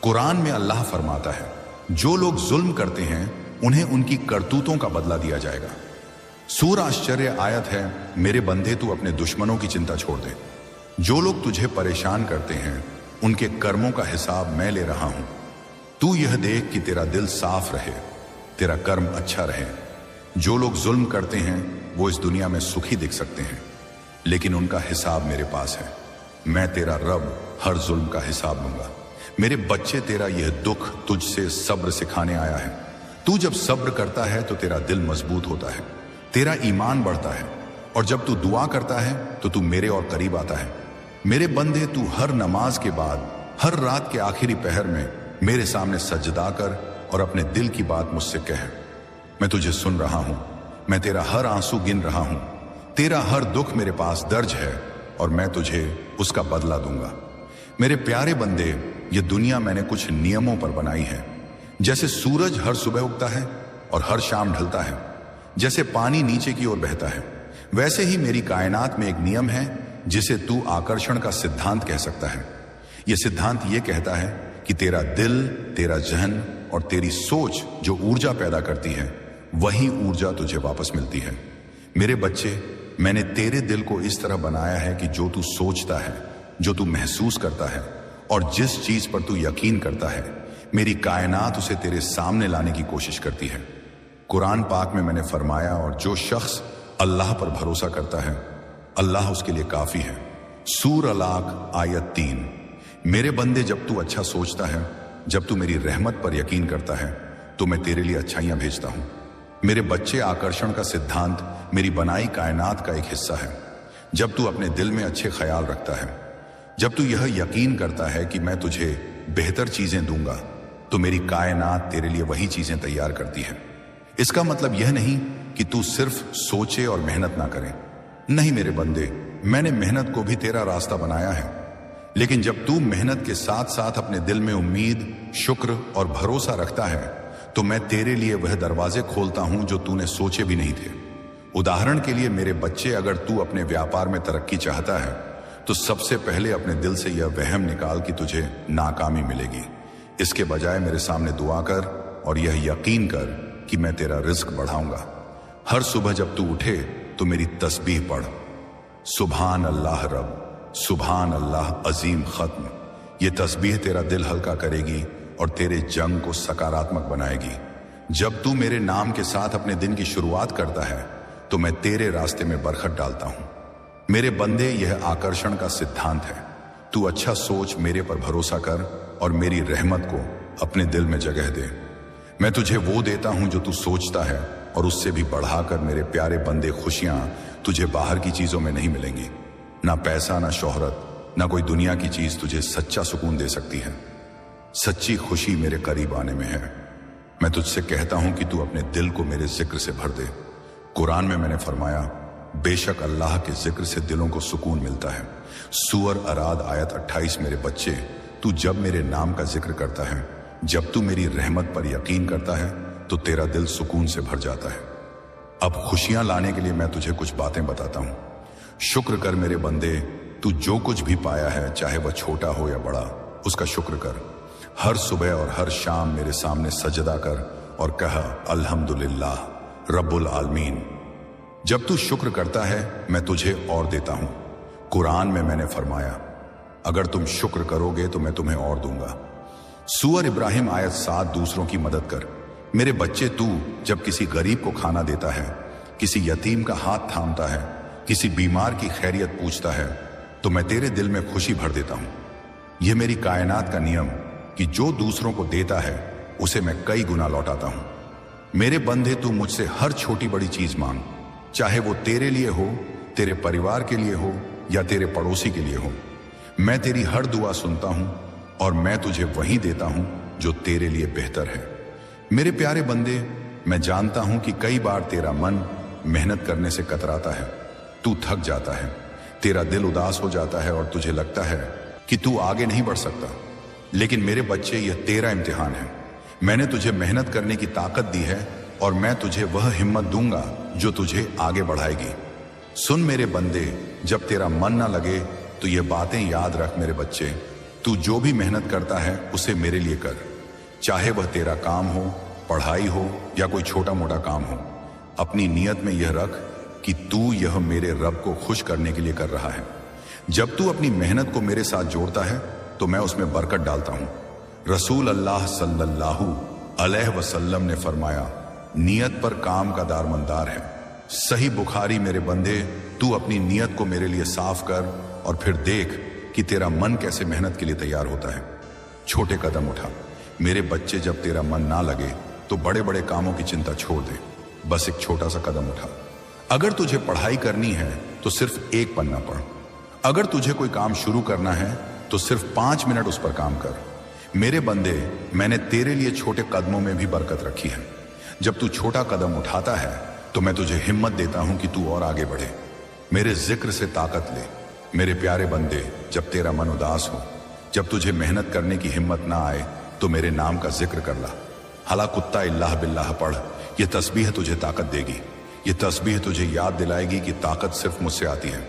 A: कुरान में अल्लाह फरमाता है, जो लोग जुल्म करते हैं उन्हें उनकी करतूतों का बदला दिया जाएगा। सूरह आश्चर्य आयत है, मेरे बंदे, तू अपने दुश्मनों की चिंता छोड़ दे। जो लोग तुझे परेशान करते हैं उनके कर्मों का हिसाब मैं ले रहा हूं। तू यह देख कि तेरा दिल साफ रहे, तेरा कर्म अच्छा रहे। जो लोग जुल्म करते हैं वो इस दुनिया में सुखी दिख सकते हैं, लेकिन उनका हिसाब मेरे पास है। मैं तेरा रब हर जुल्म का हिसाब लूंगा। मेरे बच्चे, तेरा यह दुख तुझसे सब्र सिखाने आया है। तू जब सब्र करता है तो तेरा दिल मजबूत होता है, तेरा ईमान बढ़ता है, और जब तू दुआ करता है तो तू मेरे और करीब आता है। मेरे बंदे, तू हर नमाज के बाद, हर रात के आखिरी पहर में मेरे सामने सजदा कर और अपने दिल की बात मुझसे कह। मैं तुझे सुन रहा हूं, मैं तेरा हर आंसू गिन रहा हूं। तेरा हर दुख मेरे पास दर्ज है और मैं तुझे उसका बदला दूंगा। मेरे प्यारे बंदे, ये दुनिया मैंने कुछ नियमों पर बनाई है। जैसे सूरज हर सुबह उगता है और हर शाम ढलता है, जैसे पानी नीचे की ओर बहता है, वैसे ही मेरी कायनात में एक नियम है जिसे तू आकर्षण का सिद्धांत कह सकता है। यह सिद्धांत यह कहता है कि तेरा दिल, तेरा जहन और तेरी सोच जो ऊर्जा पैदा करती है, वही ऊर्जा तुझे वापस मिलती है। मेरे बच्चे, मैंने तेरे दिल को इस तरह बनाया है कि जो तू सोचता है, जो तू महसूस करता है और जिस चीज पर तू यकीन करता है, मेरी कायनात उसे तेरे सामने लाने की कोशिश करती है। कुरान पाक में मैंने फरमाया, और जो शख्स अल्लाह पर भरोसा करता है, अल्लाह उसके लिए काफी है। सूर अलाक आयत 3। मेरे बंदे, जब तू अच्छा सोचता है, जब तू मेरी रहमत पर यकीन करता है, तो मैं तेरे लिए अच्छाइयां भेजता हूं। मेरे बच्चे, आकर्षण का सिद्धांत मेरी बनाई कायनात का एक हिस्सा है। जब तू अपने दिल में अच्छे ख्याल रखता है, जब तू यह यकीन करता है कि मैं तुझे बेहतर चीजें दूंगा, तो मेरी कायनात तेरे लिए वही चीजें तैयार करती है। इसका मतलब यह नहीं कि तू सिर्फ सोचे और मेहनत ना करे। नहीं मेरे बंदे, मैंने मेहनत को भी तेरा रास्ता बनाया है, लेकिन जब तू मेहनत के साथ साथ अपने दिल में उम्मीद, शुक्र और भरोसा रखता है, तो मैं तेरे लिए वह दरवाजे खोलता हूं जो तूने सोचे भी नहीं थे। उदाहरण के लिए मेरे बच्चे, अगर तू अपने व्यापार में तरक्की चाहता है, तो सबसे पहले अपने दिल से यह वहम निकाल कि तुझे नाकामी मिलेगी। इसके बजाय मेरे सामने दुआ कर और यह यकीन कर कि मैं तेरा रिस्क बढ़ाऊंगा। हर सुबह जब तू उठे तो मेरी तस्बीह पढ़, सुभान अल्लाह रब, सुभान अल्लाह अजीम खत्म। ये तस्बीह तेरा दिल हल्का करेगी और तेरे जंग को सकारात्मक बनाएगी। जब तू मेरे नाम के साथ अपने दिन की शुरुआत करता है, तो मैं तेरे रास्ते में बरकत डालता हूं। मेरे बंदे, यह आकर्षण का सिद्धांत है। तू अच्छा सोच, मेरे पर भरोसा कर और मेरी रहमत को अपने दिल में जगह दे। मैं तुझे वो देता हूं जो तू सोचता है, और उससे भी बढ़ाकर मेरे प्यारे बंदे, खुशियां तुझे बाहर की चीजों में नहीं मिलेंगी। ना पैसा, ना शोहरत, ना कोई दुनिया की चीज तुझे सच्चा सुकून दे सकती है। सच्ची खुशी मेरे करीब आने में है। मैं तुझसे कहता हूं कि तू अपने दिल को मेरे जिक्र से भर दे। कुरान में मैंने फरमाया, बेशक अल्लाह के जिक्र से दिलों को सुकून मिलता है। सूअर अराद आयत 28। मेरे बच्चे, तू जब मेरे नाम का जिक्र करता है, जब तू मेरी रहमत पर यकीन करता है, तो तेरा दिल सुकून से भर जाता है। अब खुशियां लाने के लिए मैं तुझे कुछ बातें बताता हूं। शुक्र कर मेरे बंदे, तू जो कुछ भी पाया है, चाहे वह छोटा हो या बड़ा, उसका शुक्र कर। हर सुबह और हर शाम मेरे सामने सजदा कर और कहा, अल्हम्दुलिल्लाह रब्बुल आलमीन। जब तू शुक्र करता है, मैं तुझे और देता हूं। कुरान में मैंने फरमाया, अगर तुम शुक्र करोगे तो मैं तुम्हें और दूंगा। सूअर इब्राहिम आयत 7। दूसरों की मदद कर। मेरे बच्चे, तू जब किसी गरीब को खाना देता है, किसी यतीम का हाथ थामता है, किसी बीमार की खैरियत पूछता है, तो मैं तेरे दिल में खुशी भर देता हूं। यह मेरी कायनात का नियम कि जो दूसरों को देता है, उसे मैं कई गुना लौटाता हूं। मेरे बंदे, तू मुझसे हर छोटी बड़ी चीज मांग, चाहे वो तेरे लिए हो, तेरे परिवार के लिए हो या तेरे पड़ोसी के लिए हो। मैं तेरी हर दुआ सुनता हूं और मैं तुझे वही देता हूं जो तेरे लिए बेहतर है। मेरे प्यारे बंदे, मैं जानता हूं कि कई बार तेरा मन मेहनत करने से कतराता है। तू थक जाता है, तेरा दिल उदास हो जाता है और तुझे लगता है कि तू आगे नहीं बढ़ सकता। लेकिन मेरे बच्चे, यह तेरा इम्तिहान है। मैंने तुझे मेहनत करने की ताकत दी है और मैं तुझे वह हिम्मत दूंगा जो तुझे आगे बढ़ाएगी। सुन मेरे बंदे, जब तेरा मन ना लगे तो ये बातें याद रख मेरे बच्चे। तू जो भी मेहनत करता है, उसे मेरे लिए कर। चाहे वह तेरा काम हो, पढ़ाई हो या कोई छोटा मोटा काम हो। अपनी नीयत में यह रख कि तू यह मेरे रब को खुश करने के लिए कर रहा है। जब तू अपनी मेहनत को मेरे साथ जोड़ता है, तो मैं उसमें बरकत डालता हूं। रसूल अल्लाह सल्लल्लाहु अलैहि वसल्लम ने फरमाया, नियत पर काम का दारमंदार है। सही बुखारी। मेरे बंदे, तू अपनी नियत को मेरे लिए साफ कर और फिर देख कि तेरा मन कैसे मेहनत के लिए तैयार होता है। छोटे कदम उठा। मेरे बच्चे, जब तेरा मन ना लगे तो बड़े बड़े कामों की चिंता छोड़ दे, बस एक छोटा सा कदम उठा। अगर तुझे पढ़ाई करनी है तो सिर्फ एक पन्ना पढ़। अगर तुझे कोई काम शुरू करना है तो सिर्फ 5 मिनट उस पर काम कर। मेरे बंदे, मैंने तेरे लिए छोटे कदमों में भी बरकत रखी है। जब तू छोटा कदम उठाता है तो मैं तुझे हिम्मत देता हूं कि तू और आगे बढ़े। मेरे जिक्र से ताकत ले। मेरे प्यारे बंदे, जब तेरा मन उदास हो, जब तुझे मेहनत करने की हिम्मत ना आए, तो मेरे नाम का जिक्र कर ला। हला कुत्ता इल्लाह बिल्लाह पढ़। यह तस्बीह तुझे ताकत देगी। यह तस्बीह तुझे याद दिलाएगी कि ताकत सिर्फ मुझसे आती है।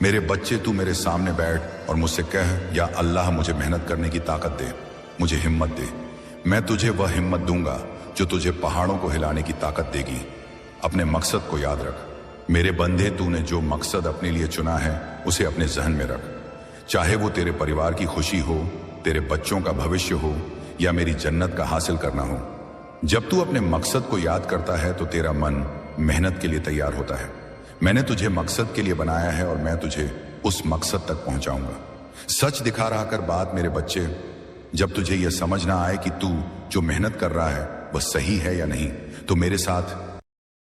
A: मेरे बच्चे, तू मेरे सामने बैठ और मुझसे कह, या अल्लाह मुझे मेहनत करने की ताकत दे, मुझे हिम्मत दे। मैं तुझे वह हिम्मत दूंगा जो तुझे पहाड़ों को हिलाने की ताकत देगी। अपने मकसद को याद रख। मेरे बंदे, तूने जो मकसद अपने लिए चुना है उसे अपने जहन में रख, चाहे वो तेरे परिवार की खुशी हो, तेरे बच्चों का भविष्य हो या मेरी जन्नत का हासिल करना हो। जब तू अपने मकसद को याद करता है तो तेरा मन मेहनत के लिए तैयार होता है। मैंने तुझे मकसद के लिए बनाया है और मैं तुझे उस मकसद तक पहुंचाऊंगा। सच दिखा रहा कर बात मेरे बच्चे, जब तुझे यह समझ ना आए कि तू जो मेहनत कर रहा है वह सही है या नहीं, तो मेरे साथ